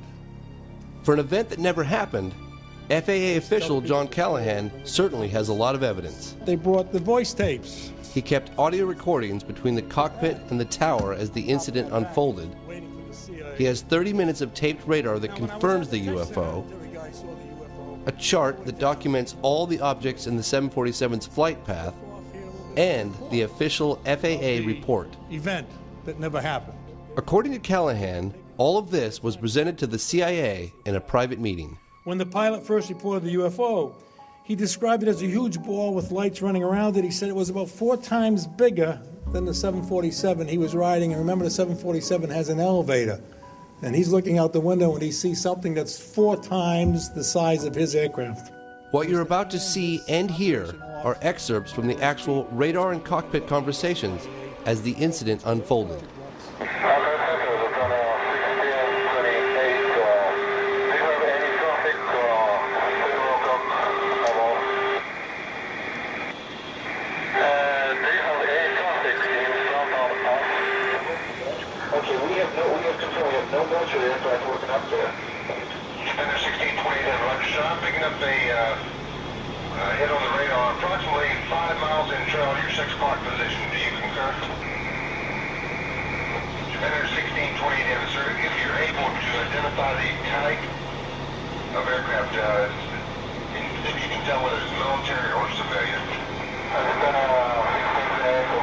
For an event that never happened, FAA official John Callahan certainly has a lot of evidence. They brought the voice tapes. He kept audio recordings between the cockpit and the tower as the incident unfolded, He has 30 minutes of taped radar that confirms the UFO, a chart that documents all the objects in the 747's flight path, and the official FAA report. Event that never happened. According to Callahan, all of this was presented to the CIA in a private meeting. When the pilot first reported the UFO, he described it as a huge ball with lights running around it. He said it was about 4 times bigger than the 747 he was riding. And remember, the 747 has an elevator. And he's looking out the window and he sees something that's 4 times the size of his aircraft. What you're about to see and hear are excerpts from the actual radar and cockpit conversations as the incident unfolded. No military aircraft working up there. Defender 1620, Roger. I'm picking up a hit on the radar, approximately 5 miles in trail to your 6 o'clock position. Do you concur? Defender 1620, sir, if you're able to identify the type of aircraft, if you can tell whether it's military or civilian.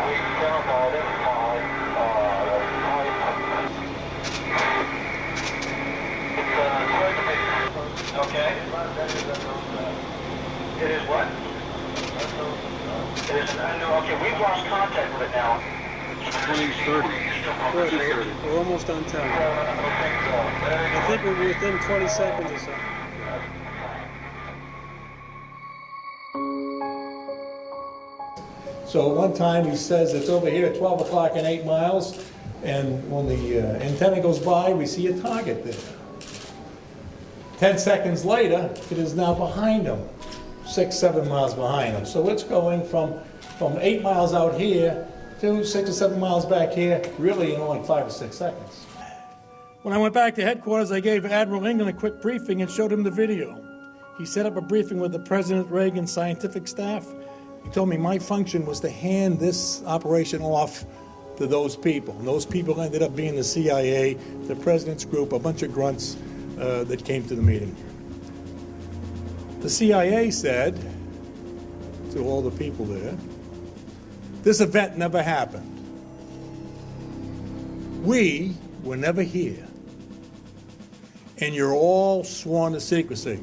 We cannot identify okay. It is what? It is an unknown. Okay, we've lost contact with it now. 2030. We're almost on time. I think we're within 20 seconds or so. So one time he says it's over here at 12 o'clock and 8 miles, and when the antenna goes by, we see a target there. 10 seconds later, it is now behind him, 6, 7 miles behind him. So it's going from 8 miles out here to 6 or 7 miles back here, really in only 5 or 6 seconds. When I went back to headquarters, I gave Admiral England a quick briefing and showed him the video. He set up a briefing with the President Reagan scientific staff. He told me my function was to hand this operation off to those people. And those people ended up being the CIA, the President's group, a bunch of grunts that came to the meeting. The CIA said to all the people there, this event never happened. We were never here. And you're all sworn to secrecy.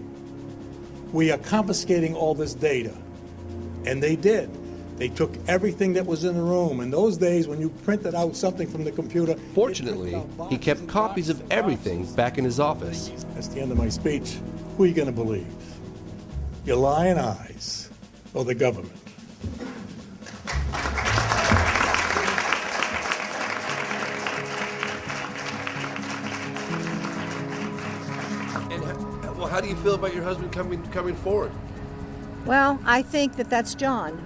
We are confiscating all this data. And they did. They took everything that was in the room. In those days, when you printed out something from the computer... Fortunately, he kept copies of everything back in his office. That's the end of my speech. Who are you going to believe? Your lying eyes or the government? And well, how do you feel about your husband coming forward? Well, I think that's John.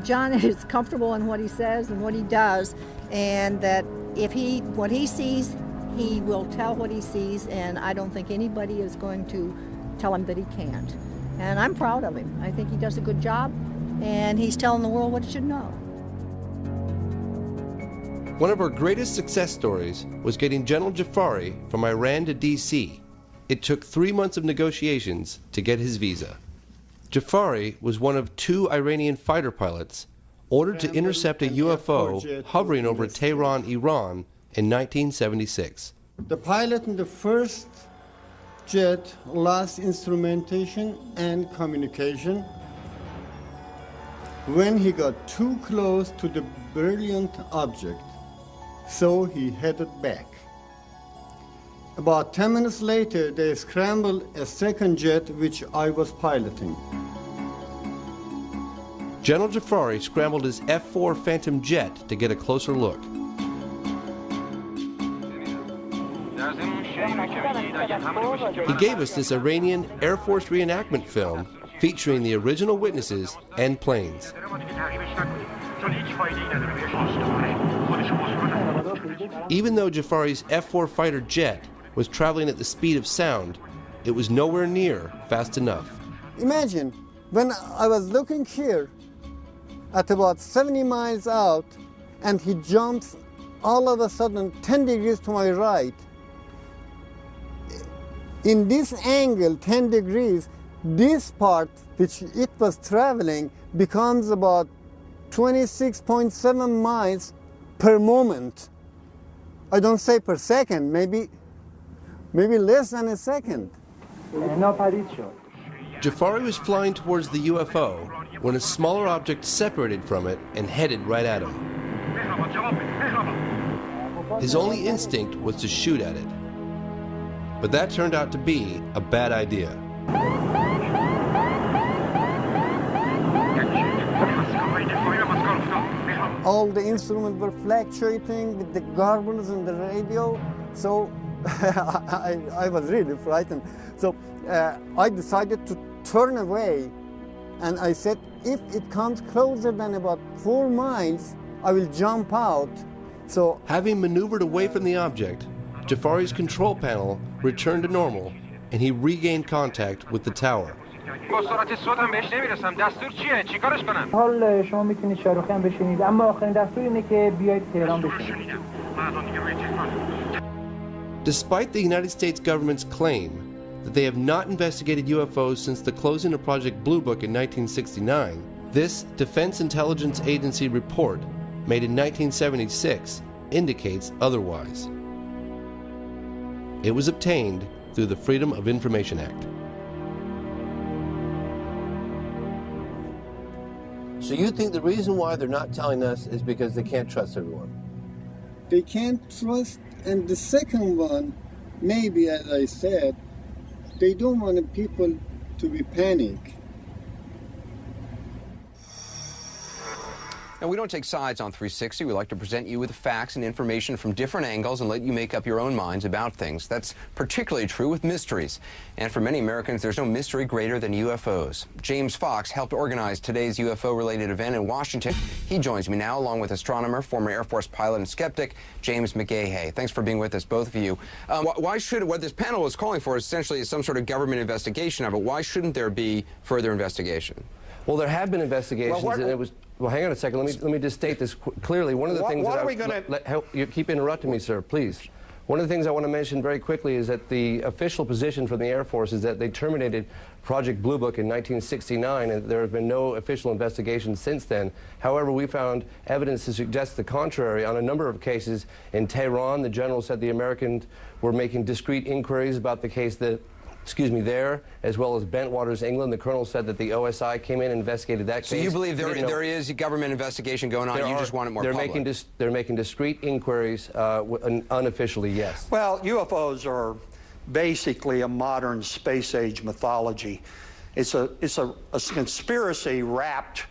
John is comfortable in what he says and what he does, and that if what he sees, he will tell what he sees, and I don't think anybody is going to tell him that he can't. And I'm proud of him. I think he does a good job, and he's telling the world what it should know. One of our greatest success stories was getting General Jafari from Iran to D.C. It took 3 months of negotiations to get his visa. Jafari was one of 2 Iranian fighter pilots ordered to intercept a UFO hovering over Tehran, Iran in 1976. The pilot in the first jet lost instrumentation and communication when he got too close to the brilliant object, so he headed back. About 10 minutes later, they scrambled a second jet which I was piloting. General Jafari scrambled his F-4 Phantom jet to get a closer look. He gave us this Iranian Air Force reenactment film featuring the original witnesses and planes. Even though Jafari's F-4 fighter jet was traveling at the speed of sound, it was nowhere near fast enough. Imagine, when I was looking here at about 70 miles out, and he jumps all of a sudden 10 degrees to my right. In this angle, 10 degrees, this part which it was traveling becomes about 26.7 miles per moment. I don't say per second, maybe less than a second. Jafari was flying towards the UFO when a smaller object separated from it and headed right at him. His only instinct was to shoot at it. But that turned out to be a bad idea. All the instruments were fluctuating with the garbles and the radio, so I was really frightened. So I decided to turn away, and I said, if it comes closer than about 4 miles, I will jump out. So, having maneuvered away from the object, Jafari's control panel returned to normal, and he regained contact with the tower. Despite the United States government's claim that they have not investigated UFOs since the closing of Project Blue Book in 1969, this Defense Intelligence Agency report, made in 1976, indicates otherwise. It was obtained through the Freedom of Information Act. So you think the reason why they're not telling us is because they can't trust everyone? They can't trust, and the second one, maybe as I said, they don't want people to be panicked. Now, we don't take sides on 360. We like to present you with facts and information from different angles and let you make up your own minds about things. That's particularly true with mysteries. And for many Americans, there's no mystery greater than UFOs. James Fox helped organize today's UFO-related event in Washington. He joins me now, along with astronomer, former Air Force pilot and skeptic, James McGahey. Thanks for being with us, both of you. Why should, what this panel is calling for essentially is some sort of government investigation of it. Why shouldn't there be further investigation? Well, there have been investigations, and it was... Well, hang on a second. Let me just state this clearly. One of the things you keep interrupting me, sir, please. One of the things I want to mention very quickly is that the official position from the Air Force is that they terminated Project Blue Book in 1969, and there have been no official investigations since then. However, we found evidence to suggest the contrary on a number of cases. In Tehran, the general said the Americans were making discreet inquiries about the case there, as well as Bentwaters, England. The colonel said that the OSI came in and investigated that case. So you believe there is a government investigation going on, you just want it more public? They're making discreet inquiries, unofficially, yes. Well, UFOs are basically a modern space-age mythology. It's a conspiracy wrapped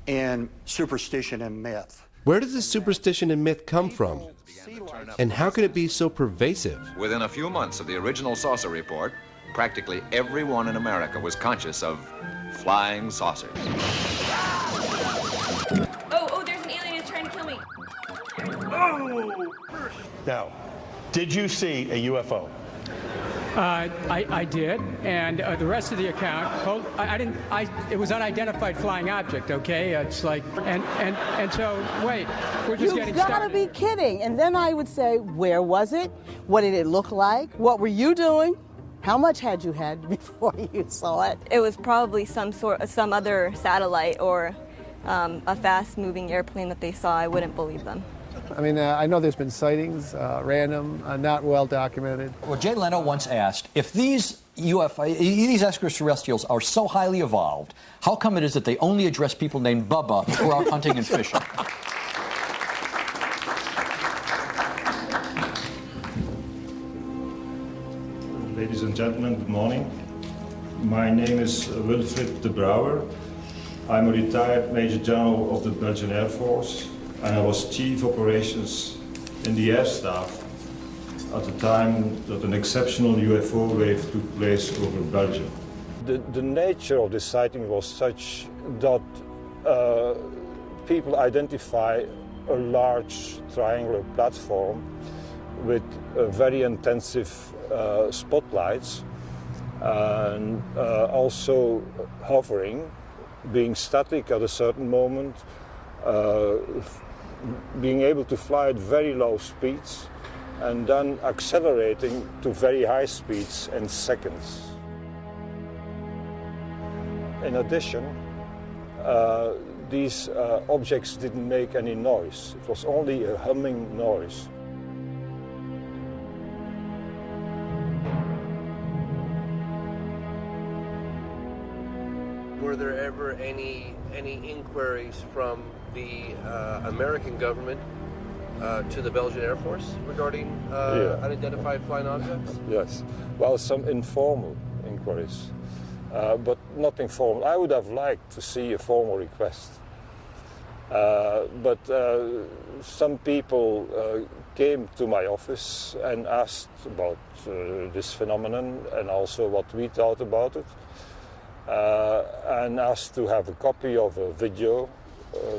in superstition and myth. Where does this superstition and myth come from? And how could it be so pervasive? Within a few months of the original saucer report, practically everyone in America was conscious of flying saucers. Oh, there's an alien who's trying to kill me. Oh! Now, did you see a UFO? I did, and the rest of the account, it was unidentified flying object, okay? It's like, and so, wait, we're just getting started. You've got to be kidding. And then I would say, where was it? What did it look like? What were you doing? How much had you had before you saw it? It was probably some other satellite or a fast-moving airplane that they saw. I wouldn't believe them. I mean, I know there's been sightings, random, not well documented. Well, Jay Leno once asked, if these these extraterrestrials are so highly evolved, how come it is that they only address people named Bubba who are out hunting and fishing? Ladies and gentlemen, good morning. My name is Wilfried de Brouwer. I'm a retired Major General of the Belgian Air Force, and I was Chief Operations in the Air Staff at the time that an exceptional UFO wave took place over Belgium. The nature of this sighting was such that people identify a large triangular platform with very intensive spotlights and also hovering, being static at a certain moment, being able to fly at very low speeds and then accelerating to very high speeds in seconds. In addition, these objects didn't make any noise. It was only a humming noise. Were there ever any inquiries from the American government to the Belgian Air Force regarding unidentified flying objects? Yes. Well, some informal inquiries, but nothing formal. I would have liked to see a formal request. But some people came to my office and asked about this phenomenon and also what we thought about it. And asked to have a copy of a video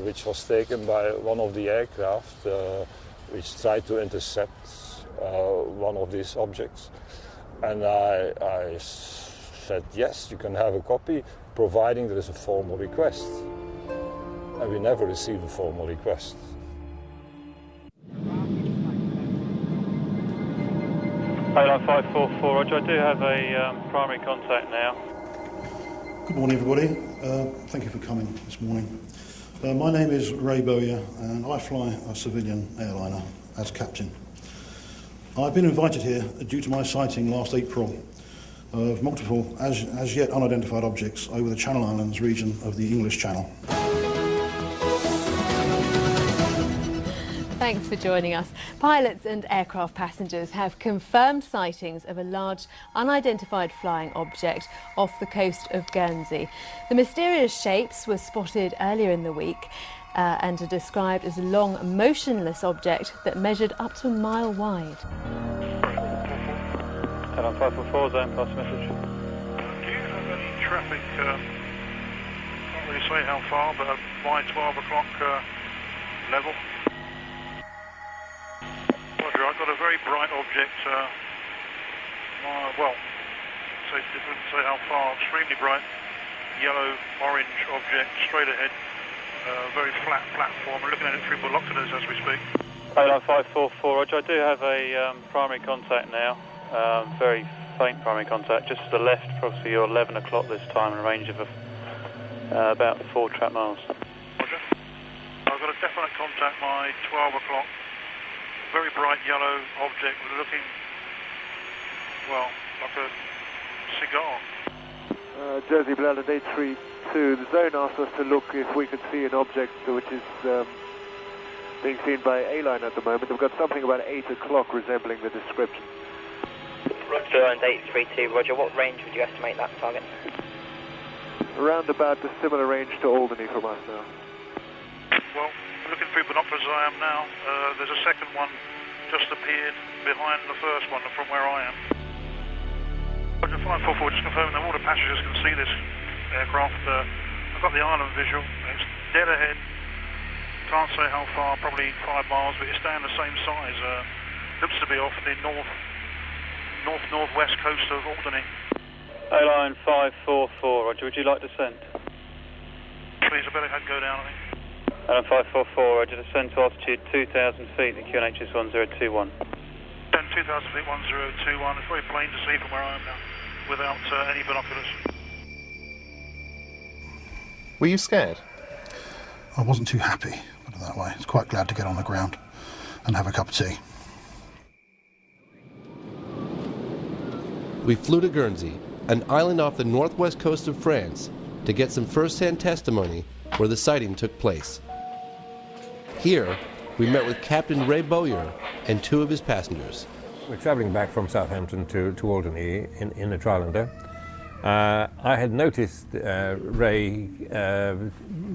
which was taken by one of the aircraft which tried to intercept one of these objects. And I said, yes, you can have a copy, providing there is a formal request. And we never received a formal request. Airline 544, Roger, I do have a primary contact now. Good morning, everybody. Thank you for coming this morning. My name is Ray Bowyer, and I fly a civilian airliner as captain. I've been invited here due to my sighting last April of multiple as yet unidentified objects over the Channel Islands region of the English Channel. Thanks for joining us. Pilots and aircraft passengers have confirmed sightings of a large unidentified flying object off the coast of Guernsey. The mysterious shapes were spotted earlier in the week and are described as a long, motionless object that measured up to a mile wide. Airline 544, zone pass message. Do you have any traffic, can't really say how far, but by 12 o'clock level? Roger, I've got a very bright object, well, didn't say how far, extremely bright, yellow-orange object, straight ahead, very flat platform. I'm looking at it through binoculars as we speak. Airline 544, Roger, I do have a primary contact now, very faint primary contact, just to the left, approximately 11 o'clock this time, in a range of about 4 trap miles. Roger. I've got a definite contact by 12 o'clock. Very bright yellow object looking, well, like a cigar. Jersey Bladder 832, the zone asked us to look if we could see an object which is being seen by A-Line at the moment. We've got something about 8 o'clock resembling the description. Roger, and 832, Roger, what range would you estimate that target? Around about the similar range to Alderney from us now. Well, looking through binoculars as I am now, there's a second one just appeared behind the first one from where I am. Roger 544, just confirming that all the passengers can see this aircraft. I've got the island visual, it's dead ahead, can't say how far, probably 5 miles, but it's staying the same size. Looks to be off the north-northwest coast of Alderney. Airline 544, Roger, would you like descent? Please, I better go down, I think. Airline 544, Roger, descend to altitude 2,000 feet, the QNH is 1021. Then 2,000 feet, 1021. It's very plain to see from where I am now, without any binoculars. Were you scared? I wasn't too happy, put it that way. I was quite glad to get on the ground and have a cup of tea. We flew to Guernsey, an island off the northwest coast of France, to get some first-hand testimony where the sighting took place. Here, we met with Captain Ray Bowyer and 2 of his passengers. We're travelling back from Southampton to Alderney in a Trilender. I had noticed Ray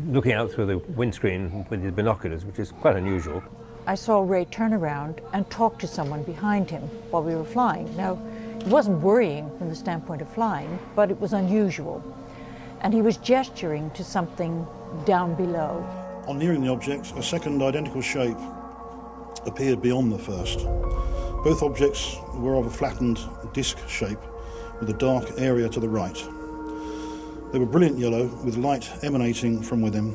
looking out through the windscreen with his binoculars, which is quite unusual. I saw Ray turn around and talk to someone behind him while we were flying. Now, it wasn't worrying from the standpoint of flying, but it was unusual. And he was gesturing to something down below. On nearing the object, a second identical shape appeared beyond the first. Both objects were of a flattened disc shape with a dark area to the right. They were brilliant yellow with light emanating from within.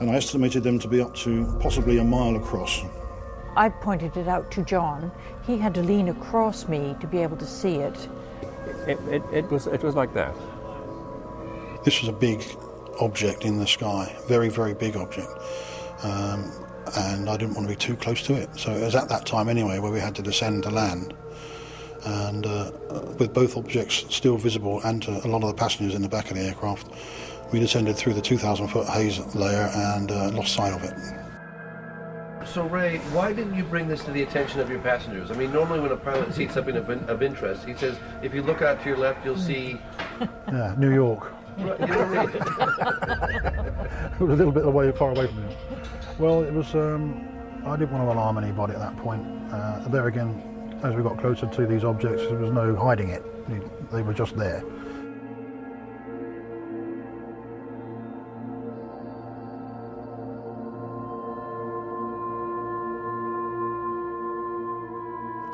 and I estimated them to be up to possibly a mile across. I pointed it out to John. He had to lean across me to be able to see it. It was like that. This was a big object in the sky, very, very big object. And I didn't want to be too close to it. So it was at that time anyway where we had to descend to land. And with both objects still visible and a lot of the passengers in the back of the aircraft, we descended through the 2,000-foot haze layer and lost sight of it. So Ray, why didn't you bring this to the attention of your passengers? I mean, normally when a pilot sees something of interest, he says, if you look out to your left, you'll see... Yeah, New York. Right, you know what I mean? It was a little bit far away from here. Well, it was, I didn't want to alarm anybody at that point. There again, as we got closer to these objects, there was no hiding it. They were just there.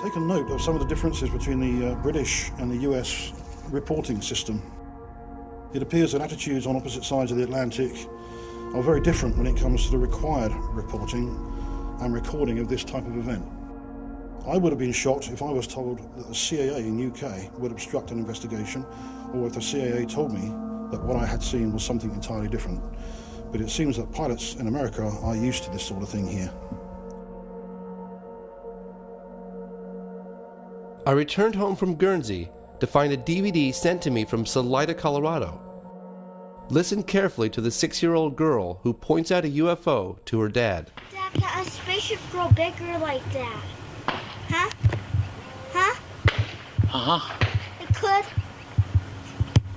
Taken note of some of the differences between the British and the US reporting system. It appears that attitudes on opposite sides of the Atlantic are very different when it comes to the required reporting and recording of this type of event. I would have been shocked if I was told that the CIA in UK would obstruct an investigation, or if the CIA told me that what I had seen was something entirely different. But it seems that pilots in America are used to this sort of thing here. I returned home from Guernsey to find a DVD sent to me from Salida, Colorado. Listen carefully to the 6-year-old girl who points out a UFO to her dad. Dad, can a spaceship grow bigger like that? Huh? Huh? Uh-huh. It could.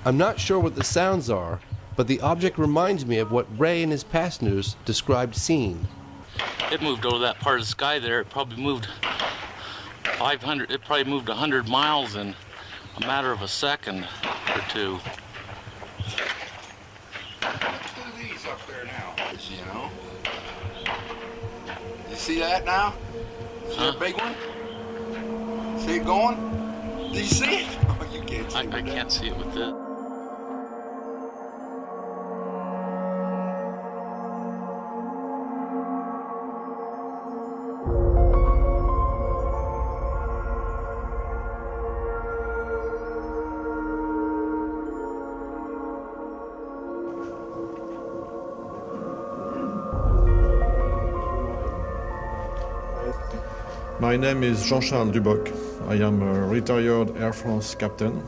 I'm not sure what the sounds are, but the object reminds me of what Ray and his passengers described seeing. It moved over that part of the sky there. It probably moved 500, it probably moved 100 miles in a matter of a second or two. These up there now, you know. You see that now? See a big one? See it going? Do you see it? Oh, you can't see it. I can't see it with this. My name is Jean-Charles Duboc. I am a retired Air France captain.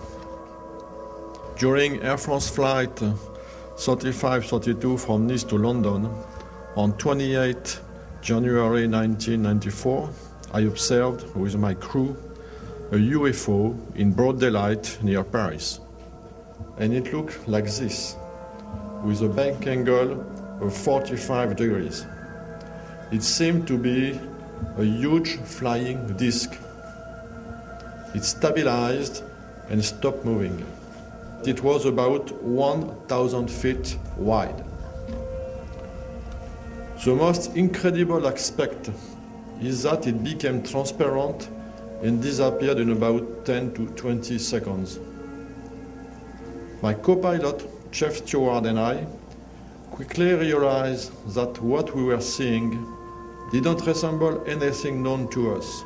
During Air France flight 3532 from Nice to London on 28 January 1994, I observed with my crew a UFO in broad daylight near Paris. And it looked like this, with a bank angle of 45 degrees. It seemed to be a huge flying disc. It stabilized and stopped moving. It was about 1,000 feet wide. The most incredible aspect is that it became transparent and disappeared in about 10 to 20 seconds. My co-pilot, Chief Steward, and I quickly realized that what we were seeing didn't resemble anything known to us,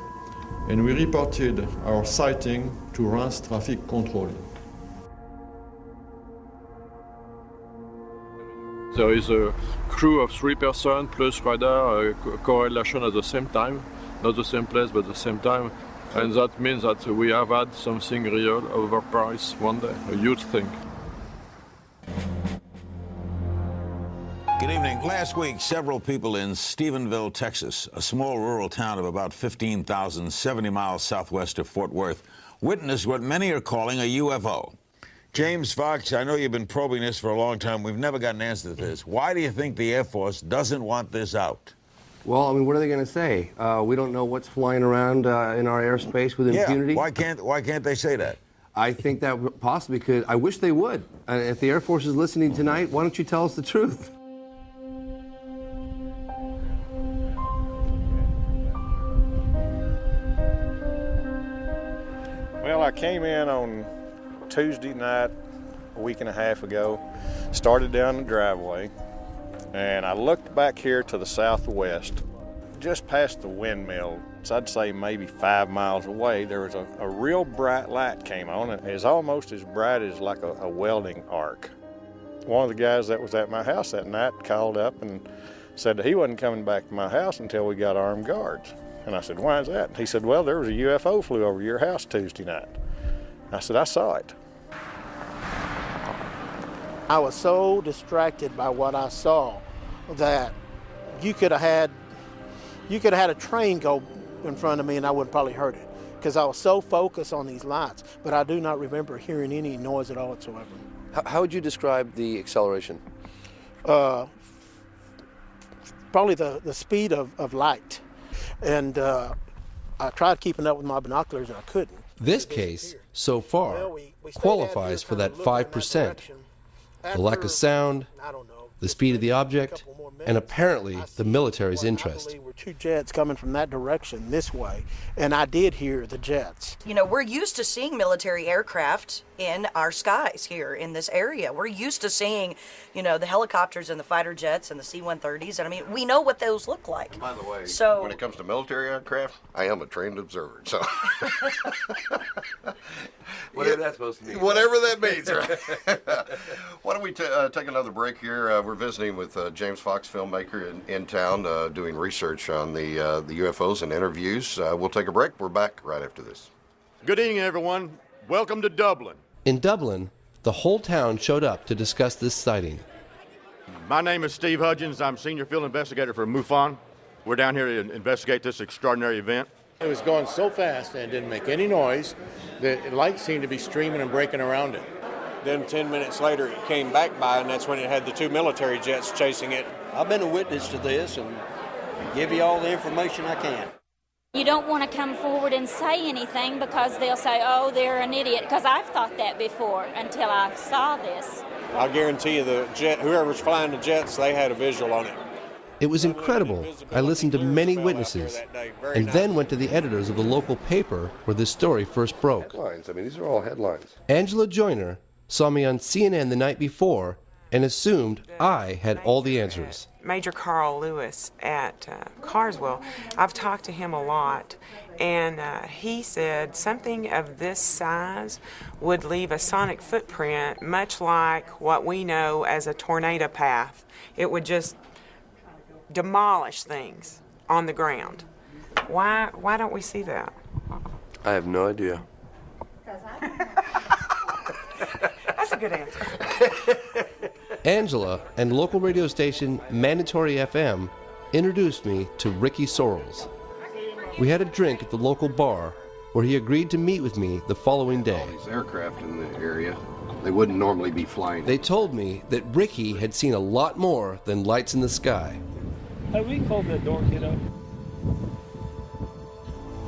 and we reported our sighting to RANS traffic control. There is a crew of 3 persons plus radar correlation at the same time, not the same place but the same time, and that means that we have had something real over Paris one day, a huge thing. Good evening. Last week, several people in Stephenville, Texas, a small rural town of about 15,000, 70 miles southwest of Fort Worth, witnessed what many are calling a UFO. James Fox, I know you've been probing this for a long time. We've never got an answer to this. Why do you think the Air Force doesn't want this out? Well, I mean, what are they going to say? We don't know what's flying around in our airspace with impunity. Why can't they say that? I think that possibly could. I wish they would. If the Air Force is listening tonight, why don't you tell us the truth? Well, I came in on Tuesday night, a week and a half ago, started down the driveway, and I looked back here to the southwest, just past the windmill. So I'd say maybe 5 miles away, there was a real bright light came on. It was almost as bright as like a welding arc. One of the guys that was at my house that night called up and said that he wasn't coming back to my house until we got armed guards. And I said, why is that? And he said, well, there was a UFO flew over your house Tuesday night. I said, I saw it. I was so distracted by what I saw that you could have had a train go in front of me and I wouldn't probably heard it, because I was so focused on these lights. But I do not remember hearing any noise at all whatsoever. How would you describe the acceleration? Probably the speed of light. And I tried keeping up with my binoculars and I couldn't. This case, so far, qualifies for that 5%. The lack of sound, the speed of the object, and apparently the military's interest. There were two jets coming from that direction this way, and I did hear the jets. You know, we're used to seeing military aircraft in our skies here in this area. We're used to seeing, you know, the helicopters and the fighter jets and the C-130s, and I mean, we know what those look like. By the way, so, when it comes to military aircraft, I am a trained observer, so. Whatever that's supposed to mean. Whatever that means, right? Why don't we take another break here? We're visiting with James Fox, filmmaker in town, doing research on the UFOs and interviews. We'll take a break. We're back right after this. Good evening, everyone. Welcome to Dublin. In Dublin, the whole town showed up to discuss this sighting. My name is Steve Hudgens. I'm senior field investigator for MUFON. We're down here to investigate this extraordinary event. It was going so fast and it didn't make any noise that lights seemed to be streaming and breaking around it. Then 10 minutes later it came back by, and that's when it had the two military jets chasing it. I've been a witness to this and give you all the information I can. You don't want to come forward and say anything because they'll say, oh, they're an idiot, because I've thought that before until I saw this. I guarantee you the jet, whoever's flying the jets, they had a visual on it. It was incredible. I listened to many witnesses and then went to the editors of the local paper where this story first broke. Headlines. I mean, these are all headlines. Angela Joyner saw me on CNN the night before and assumed I had all the answers. Major Carl Lewis at Carswell, I've talked to him a lot, and he said something of this size would leave a sonic footprint much like what we know as a tornado path. It would just demolish things on the ground. Why don't we see that? I have no idea. That's a good answer. Angela and local radio station Mandatory FM introduced me to Ricky Sorrells. We had a drink at the local bar where he agreed to meet with me the following day. All these aircraft in the area, they wouldn't normally be flying. They told me that Ricky had seen a lot more than lights in the sky. Have we called that door kid up?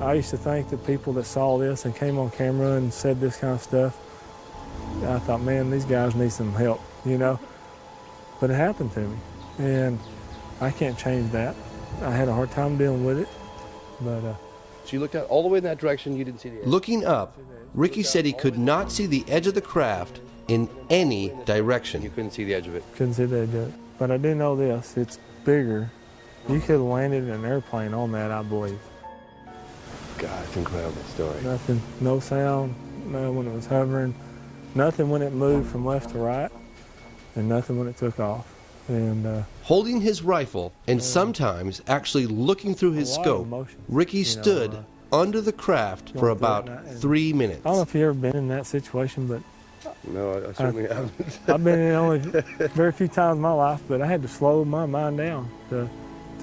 I used to think that people that saw this and came on camera and said this kind of stuff, I thought, man, these guys need some help, you know? But it happened to me, and I can't change that. I had a hard time dealing with it, but... So you looked out all the way in that direction, you didn't see the edge? Looking up, Ricky said he could not see the edge of the craft in any direction. You couldn't see the edge of it? Couldn't see the edge of it. But I do know this, it's bigger. You could have landed an airplane on that, I believe. God, it's an incredible story. Nothing, no sound, no when it was hovering, nothing when it moved from left to right, and nothing when it took off. And holding his rifle and sometimes actually looking through his scope, Ricky stood under the craft for about 3 minutes. I don't know if you've ever been in that situation, but no, I certainly haven't. I've been in it only very few times in my life, but I had to slow my mind down to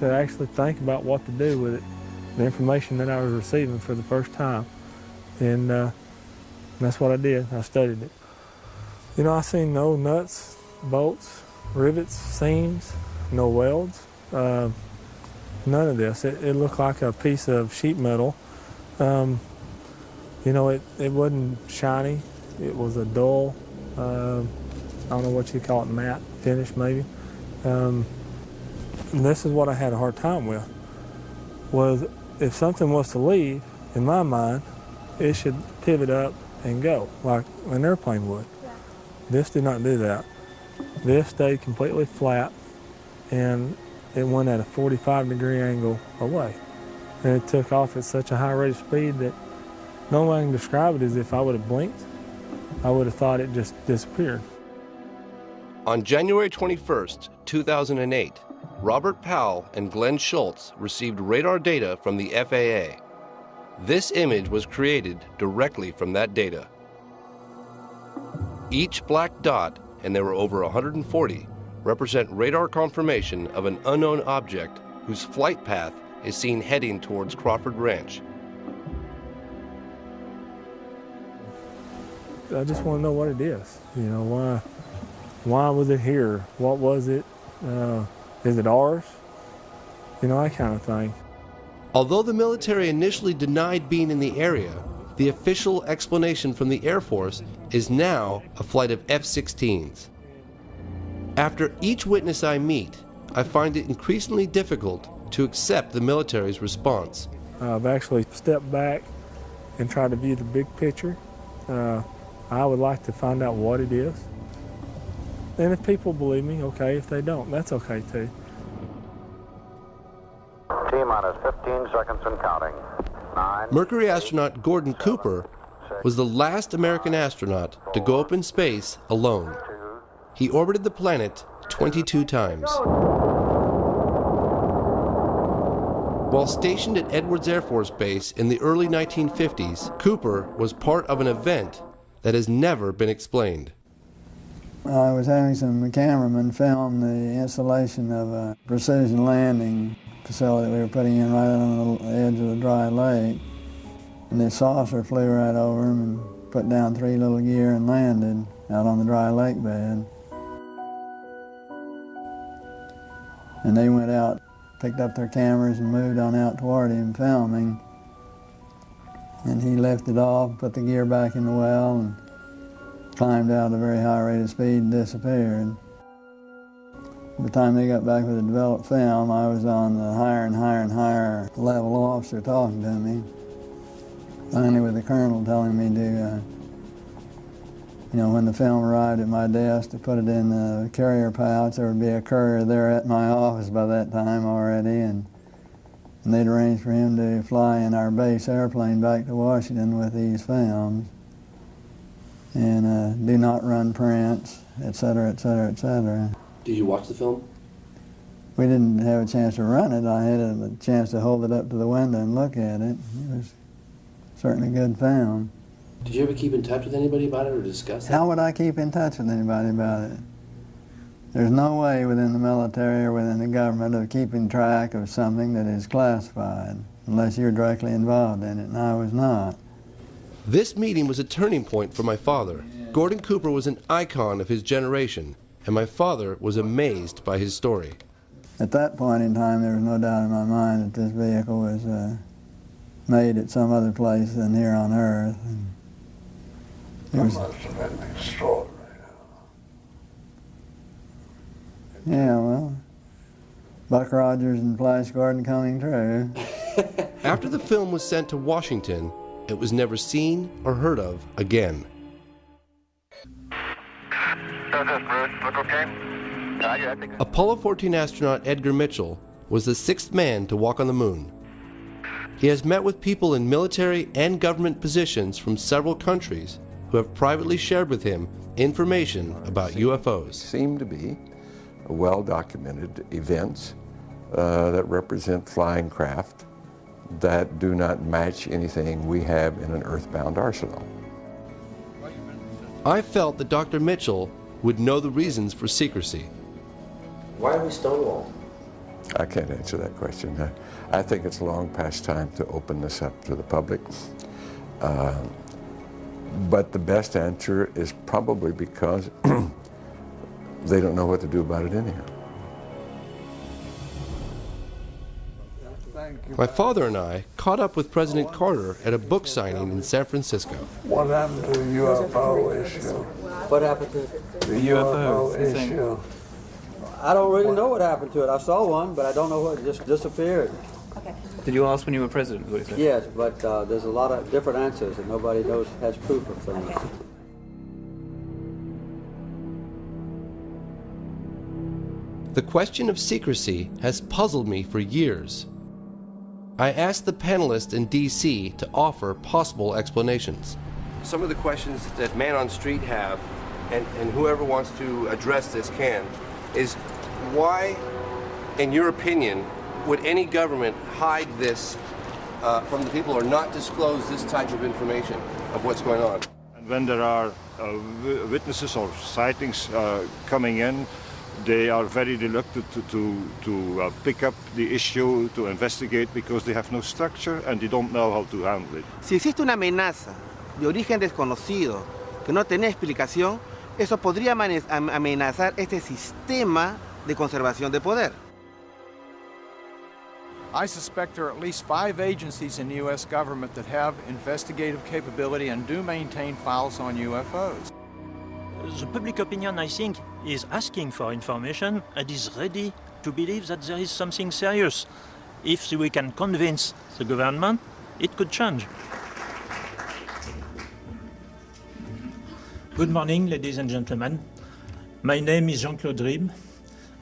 actually think about what to do with it, the information that I was receiving for the first time. And that's what I did. I studied it. You know, I seen no nuts, bolts, rivets, seams, no welds, none of this. It looked like a piece of sheet metal. You know, it wasn't shiny. It was a dull, I don't know what you call it, matte finish maybe. And this is what I had a hard time with, was if something was to leave, in my mind, it should pivot up and go, like an airplane would. This did not do that. This stayed completely flat, and it went at a 45-degree angle away. And it took off at such a high rate of speed that no way I can describe it. As if I would have blinked, I would have thought it just disappeared. On January 21st, 2008, Robert Powell and Glenn Schultz received radar data from the FAA. This image was created directly from that data. Each black dot, and there were over 140, represent radar confirmation of an unknown object whose flight path is seen heading towards Crawford Ranch. I just want to know what it is. You know, why was it here? What was it? Is it ours? You know, that kind of thing. Although the military initially denied being in the area, the official explanation from the Air Force is now a flight of F-16s. After each witness I meet, I find it increasingly difficult to accept the military's response. I've actually stepped back and tried to view the big picture. I would like to find out what it is. And if people believe me, okay. If they don't, that's okay too. T-minus 15 seconds and counting. 9. Mercury astronaut Gordon Cooper was the last American astronaut to go up in space alone. He orbited the planet 22 times. While stationed at Edwards Air Force Base in the early 1950s, Cooper was part of an event that has never been explained. I was having some cameramen film the installation of a precision landing facility we were putting in right on the edge of the dry lake. And the saucer flew right over them and put down 3 little gear and landed out on the dry lake bed. And they went out, picked up their cameras and moved on out toward him filming. And he lifted off, put the gear back in the well, and climbed out at a very high rate of speed and disappeared. By the time they got back with the developed film, I was on the higher and higher and higher level officer talking to me. Finally with the colonel telling me to, when the film arrived at my desk, to put it in the carrier pouch. There would be a courier there at my office by that time already, and they'd arranged for him to fly in our base airplane back to Washington with these films. And do not run prints, et cetera, et cetera, et cetera. Did you watch the film? We didn't have a chance to run it. I had a chance to hold it up to the window and look at it. It was certainly a good film. Did you ever keep in touch with anybody about it or discuss it? How would I keep in touch with anybody about it? There's no way within the military or within the government of keeping track of something that is classified unless you're directly involved in it, and I was not. This meeting was a turning point for my father. Gordon Cooper was an icon of his generation, and my father was amazed by his story. At that point in time, there was no doubt in my mind that this vehicle was made at some other place than here on Earth. That must have been extraordinary. Yeah, well, Buck Rogers and Flash Gordon coming true. After the film was sent to Washington, it was never seen or heard of again. Apollo 14 astronaut Edgar Mitchell was the 6th man to walk on the moon. He has met with people in military and government positions from several countries who have privately shared with him information about UFOs. Seem to be well-documented events that represent flying craft that do not match anything we have in an earthbound arsenal. I felt that Dr. Mitchell would know the reasons for secrecy. Why are we stonewalled? I can't answer that question. I think it's long past time to open this up to the public. But the best answer is probably because they don't know what to do about it anyhow. My father and I caught up with President Carter at a book signing in San Francisco. What happened to the UFO issue? What happened to the UFO issue? I don't really know what happened to it. I saw one, but I don't know what, it just disappeared. Okay. Did you ask when you were president? What he said? Yes, but there's a lot of different answers, and nobody has proof of things. The question of secrecy has puzzled me for years. I asked the panelists in D.C. to offer possible explanations. Some of the questions that Man on Street have, and whoever wants to address this can, is why, in your opinion, would any government hide this from the people or not disclose this type of information of what's going on? And when there are witnesses or sightings coming in, they are very reluctant to pick up the issue, to investigate, because they have no structure and they don't know how to handle it. Si existe una amenaza de origen desconocido que no tiene explicación, eso podría amenazar este sistema de conservación de poder. I suspect there are at least 5 agencies in the U.S. government that have investigative capability and do maintain files on UFOs. The public opinion, I think, is asking for information and is ready to believe that there is something serious. If we can convince the government, it could change. Good morning, ladies and gentlemen. My name is Jean-Claude Ribes,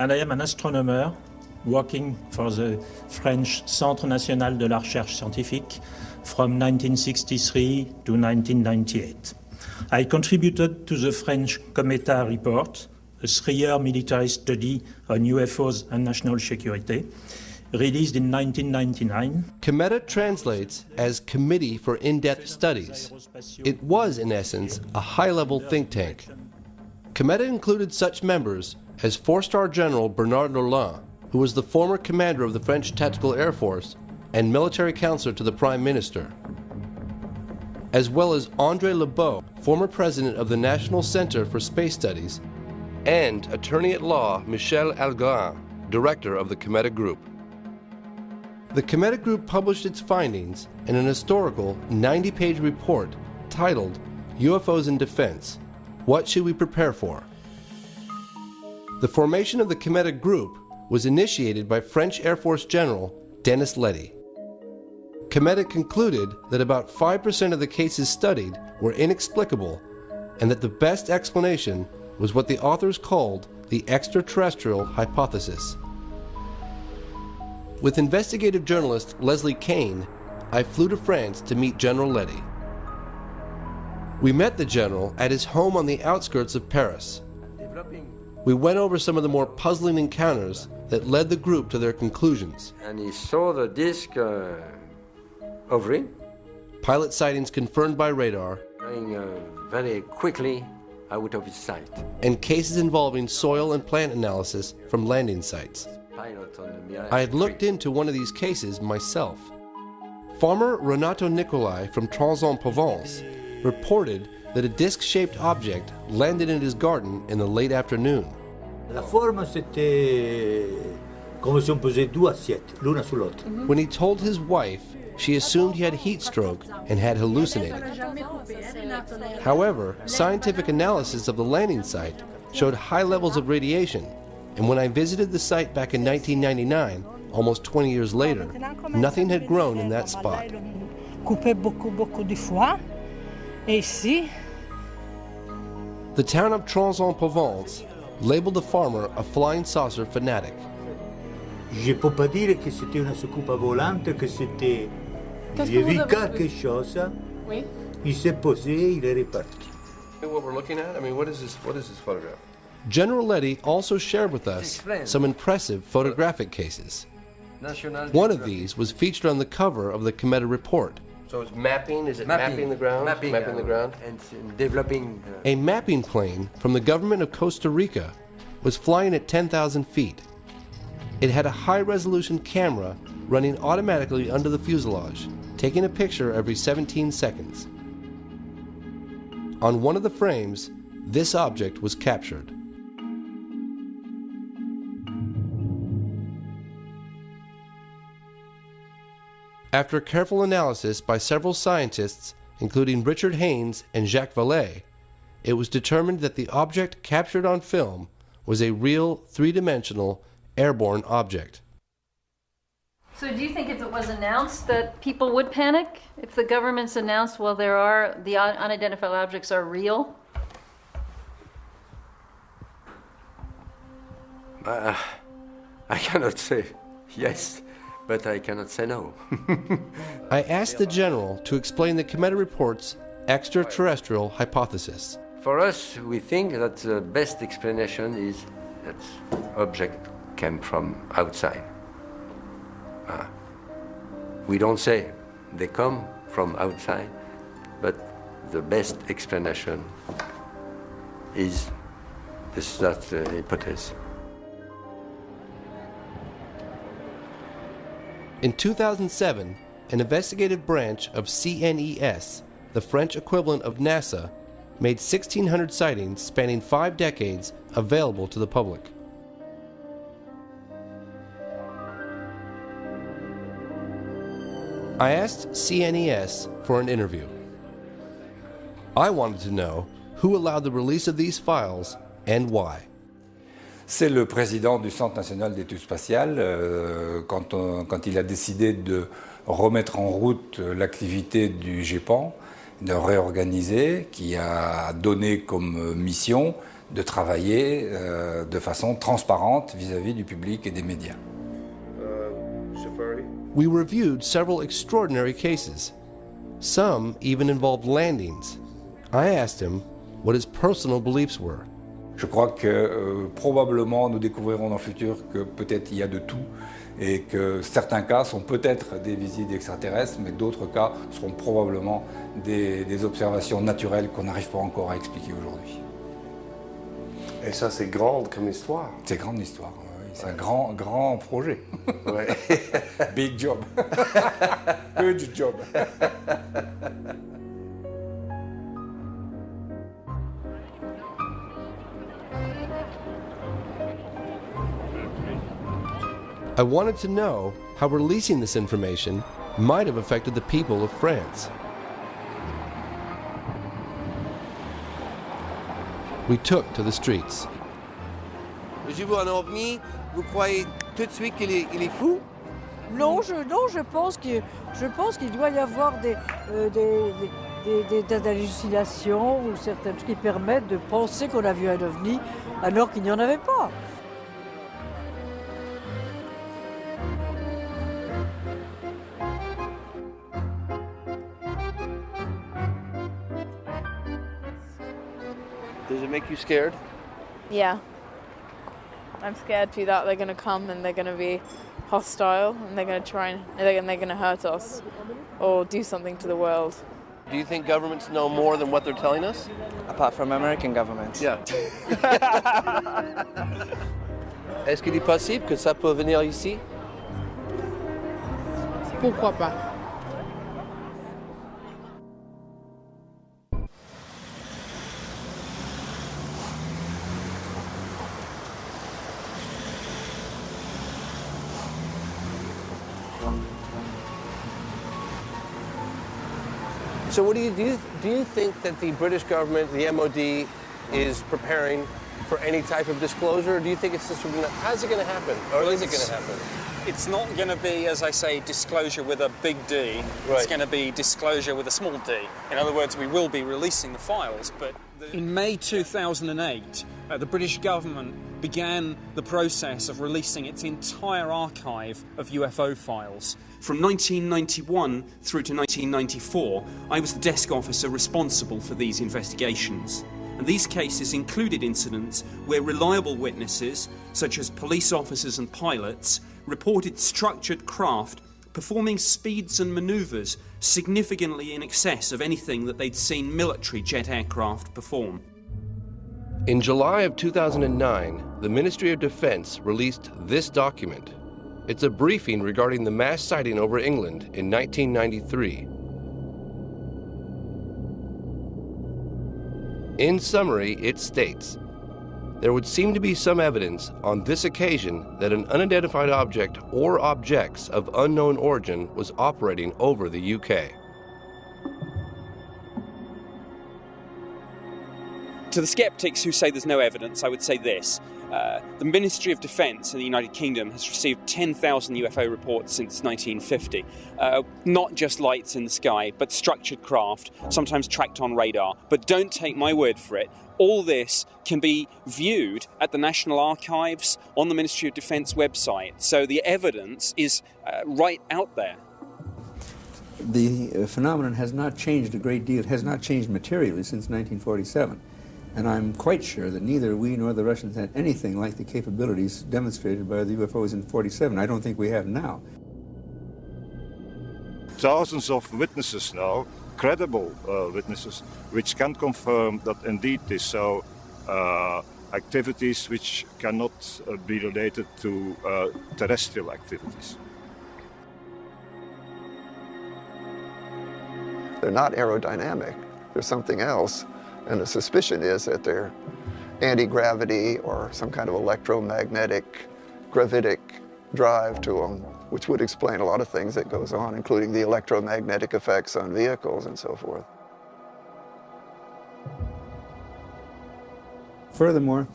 and I am an astronomer working for the French Centre National de la Recherche Scientifique from 1963 to 1998. I contributed to the French Cometa report, a 3-year military study on UFOs and national security, released in 1999. Cometa translates as Committee for In-Depth Studies. It was, in essence, a high-level think tank. Cometa included such members as 4-star General Bernard Laurent, who was the former commander of the French Tactical Air Force and military counselor to the Prime Minister, as well as André Lebeau, former president of the National Center for Space Studies, and attorney-at-law Michel Algarin, director of the Cometa Group. The Cometa Group published its findings in an historical 90-page report titled UFOs in Defense: What Should We Prepare For? The formation of the Cometa Group was initiated by French Air Force General Denis Letty. Cometa concluded that about 5% of the cases studied were inexplicable and that the best explanation was what the authors called the extraterrestrial hypothesis. With investigative journalist Leslie Kane, I flew to France to meet General Letty. We met the general at his home on the outskirts of Paris. We went over some of the more puzzling encounters that led the group to their conclusions. And he saw the disc hovering. Pilot sightings confirmed by radar. Going very quickly out of his sight. And cases involving soil and plant analysis from landing sites. I had looked into one of these cases myself. Farmer Renato Nicolai from Trans-en-Provence reported that a disc-shaped object landed in his garden in the late afternoon. La forme, c'était comme si on posait 2 assiettes, l'une sur l'autre. When he told his wife, she assumed he had heat stroke and had hallucinated. However, scientific analysis of the landing site showed high levels of radiation, and when I visited the site back in 1999, almost 20 years later, nothing had grown in that spot. The town of Trans-en-Provence labeled the farmer a flying saucer fanatic. Je peux pas dire que c'était une soucoupe volante, que c'était... J'ai vu quelque chose. Oui. Il s'est posé, il est reparti. What we're looking at? I mean, what is this photograph? General Letty also shared with us some impressive photographic cases. One of these was featured on the cover of the Cometa report. So it's mapping? Is it mapping the ground? Mapping the ground and developing... A mapping plane from the government of Costa Rica was flying at 10,000 feet. It had a high-resolution camera running automatically under the fuselage, taking a picture every 17 seconds. On one of the frames, this object was captured. After careful analysis by several scientists, including Richard Haynes and Jacques Vallée, it was determined that the object captured on film was a real 3-dimensional airborne object. So do you think if it was announced that people would panic? If the government's announced, well, the unidentified objects are real? I cannot say yes, but I cannot say no. I asked the general to explain the committee report's extraterrestrial hypothesis. For us, we think that the best explanation is that object came from outside. We don't say they come from outside, but the best explanation is that hypothesis. In 2007, an investigative branch of CNES, the French equivalent of NASA, made 1,600 sightings spanning 5 decades available to the public. I asked CNES for an interview. I wanted to know who allowed the release of these files and why. C'est le président du Centre national d'études spatiales, quand il a décidé de remettre en route l'activité du GEPAN, de réorganiser, qui a donné comme mission de travailler de façon transparente vis-à-vis du public et des médias. We reviewed several extraordinary cases. Some even involved landings. I asked him what his personal beliefs were. Je crois que probablement nous découvrirons dans le futur que peut-être il y a de tout et que certains cas sont peut-être des visites extraterrestres, mais d'autres cas seront probablement des observations naturelles qu'on n'arrive pas encore à expliquer aujourd'hui. Et ça, c'est grand comme histoire. C'est grande histoire, oui. C'est un grand projet. Ouais. Big job. Huge job. I wanted to know how releasing this information might have affected the people of France. We took to the streets. Je vois un ovni, vous croyez tout de suite qu'il est fou? Non, je pense qu'il doit y avoir des hallucinations ou certaines choses qui permettent de penser qu'on a vu un ovni alors qu'il n'y en avait pas. Does it make you scared? Yeah. I'm scared too that they're going to come and they're going to be hostile and they're going to try and they're going to hurt us or do something to the world. Do you think governments know more than what they're telling us? Apart from American governments. Yeah. Est-ce qu'il est possible que ça peut venir ici? Pourquoi pas? So what do you think that the British government, the MOD, is preparing for any type of disclosure? Or do you think it's just, how's it going to happen? Or is it going to happen? It's not going to be, as I say, disclosure with a big D. Right. It's going to be disclosure with a small d. In other words, we will be releasing the files, but... In May 2008, the British government began the process of releasing its entire archive of UFO files. From 1991 through to 1994, I was the desk officer responsible for these investigations. And these cases included incidents where reliable witnesses, such as police officers and pilots, reported structured craft performing speeds and manoeuvres significantly in excess of anything that they'd seen military jet aircraft perform. In July of 2009, the Ministry of Defense released this document. It's a briefing regarding the mass sighting over England in 1993. In summary, it states, there would seem to be some evidence on this occasion that an unidentified object or objects of unknown origin was operating over the UK. To the skeptics who say there's no evidence, I would say this. The Ministry of Defence in the United Kingdom has received 10,000 UFO reports since 1950. Not just lights in the sky, but structured craft, sometimes tracked on radar. But don't take my word for it. All this can be viewed at the National Archives on the Ministry of Defence website. So the evidence is right out there. The phenomenon has not changed a great deal, has not changed materially since 1947. And I'm quite sure that neither we nor the Russians had anything like the capabilities demonstrated by the UFOs in 47. I don't think we have now. Thousands of witnesses now, credible witnesses, which can confirm that indeed this so activities which cannot be related to terrestrial activities. They're not aerodynamic. There's something else. And the suspicion is that they're anti-gravity or some kind of electromagnetic gravitic drive to them, which would explain a lot of things that goes on, including the electromagnetic effects on vehicles and so forth. Furthermore,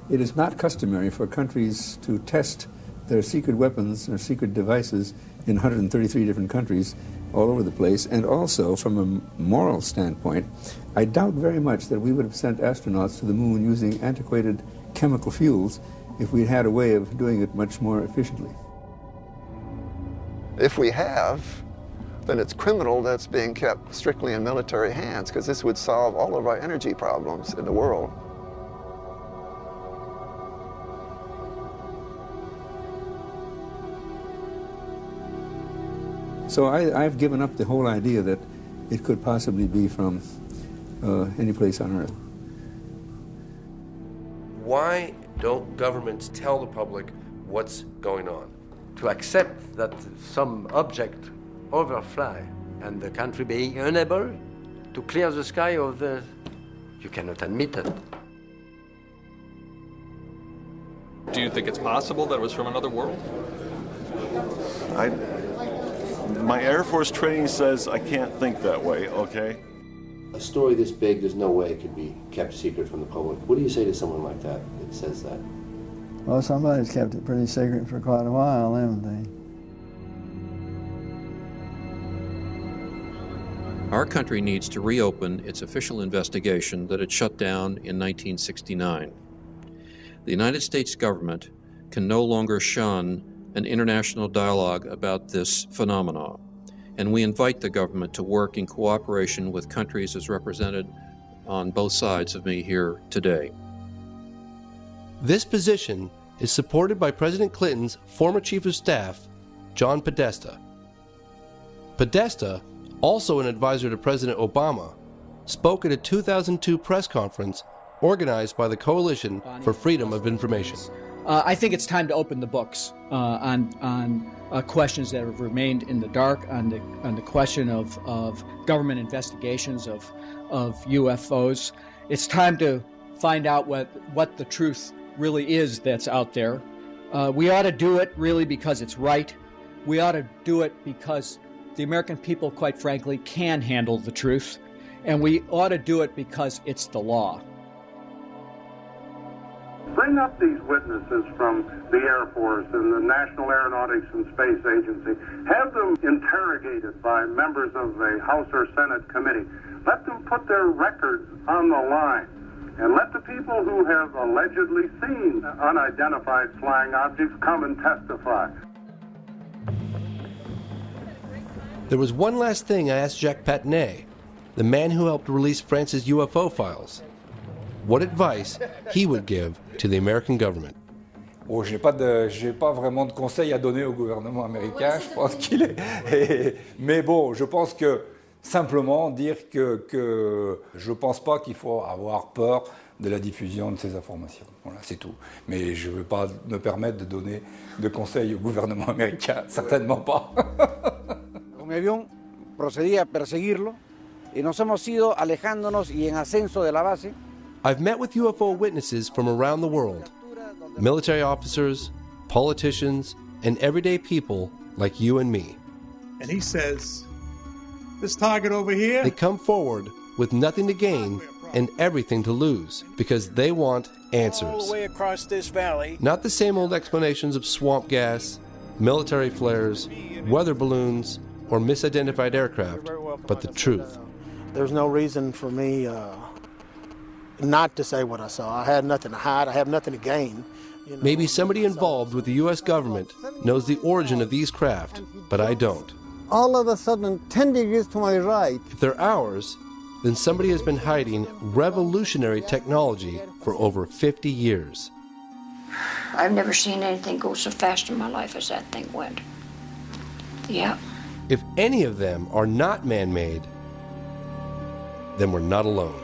it is not customary for countries to test their secret weapons or secret devices in 133 different countries all over the place. And also, from a moral standpoint, I doubt very much that we would have sent astronauts to the moon using antiquated chemical fuels if we had a way of doing it much more efficiently. If we have, then it's criminal that's being kept strictly in military hands, because this would solve all of our energy problems in the world. So I've given up the whole idea that it could possibly be from any place on Earth. Why don't governments tell the public what's going on? To accept that some object overfly and the country being unable to clear the sky of the... You cannot admit it. Do you think it's possible that it was from another world? My Air Force training says I can't think that way, okay? A story this big, there's no way it could be kept secret from the public. What do you say to someone like that that says that? Well, somebody's kept it pretty secret for quite a while, haven't they? Our country needs to reopen its official investigation that it shut down in 1969. The United States government can no longer shun an international dialogue about this phenomenon, and we invite the government to work in cooperation with countries as represented on both sides of me here today. This position is supported by President Clinton's former Chief of Staff, John Podesta. Podesta, also an advisor to President Obama, spoke at a 2002 press conference organized by the Coalition for Freedom of Information. I think it's time to open the books on questions that have remained in the dark, on the question of government investigations of UFOs. It's time to find out what the truth really is that's out there. We ought to do it really because it's right. We ought to do it because the American people, quite frankly, can handle the truth. And we ought to do it because it's the law. Bring up these witnesses from the Air Force and the National Aeronautics and Space Agency. Have them interrogated by members of the House or Senate committee. Let them put their records on the line. And let the people who have allegedly seen unidentified flying objects come and testify. There was one last thing I asked Jacques Patinet, the man who helped release France's UFO files, what advice he would give to the American government. Oh, j'ai pas vraiment de conseils à donner au gouvernement américain. Je pense qu'il est. Mais bon, je pense que simplement dire que je pense pas qu'il faut avoir peur de la diffusion de ces informations. Voilà, c'est tout. Mais je ne veux pas me permettre de donner de conseils au gouvernement américain, certainement pas. Con mi avión procedí a perseguirlo y nos hemos ido alejándonos y en ascenso de la base. I've met with UFO witnesses from around the world, military officers, politicians, and everyday people like you and me. And he says, this target over here... They come forward with nothing to gain and everything to lose because they want answers. All the way across this valley. Not the same old explanations of swamp gas, military flares, weather balloons, or misidentified aircraft, but the truth. There's no reason for me not to say what I saw. I had nothing to hide. I have nothing to gain. You know? Maybe somebody involved with the U.S. government knows the origin of these craft, but I don't. All of a sudden, 10 degrees to my right. If they're ours, then somebody has been hiding revolutionary technology for over 50 years. I've never seen anything go so fast in my life as that thing went. Yeah. If any of them are not man-made, then we're not alone.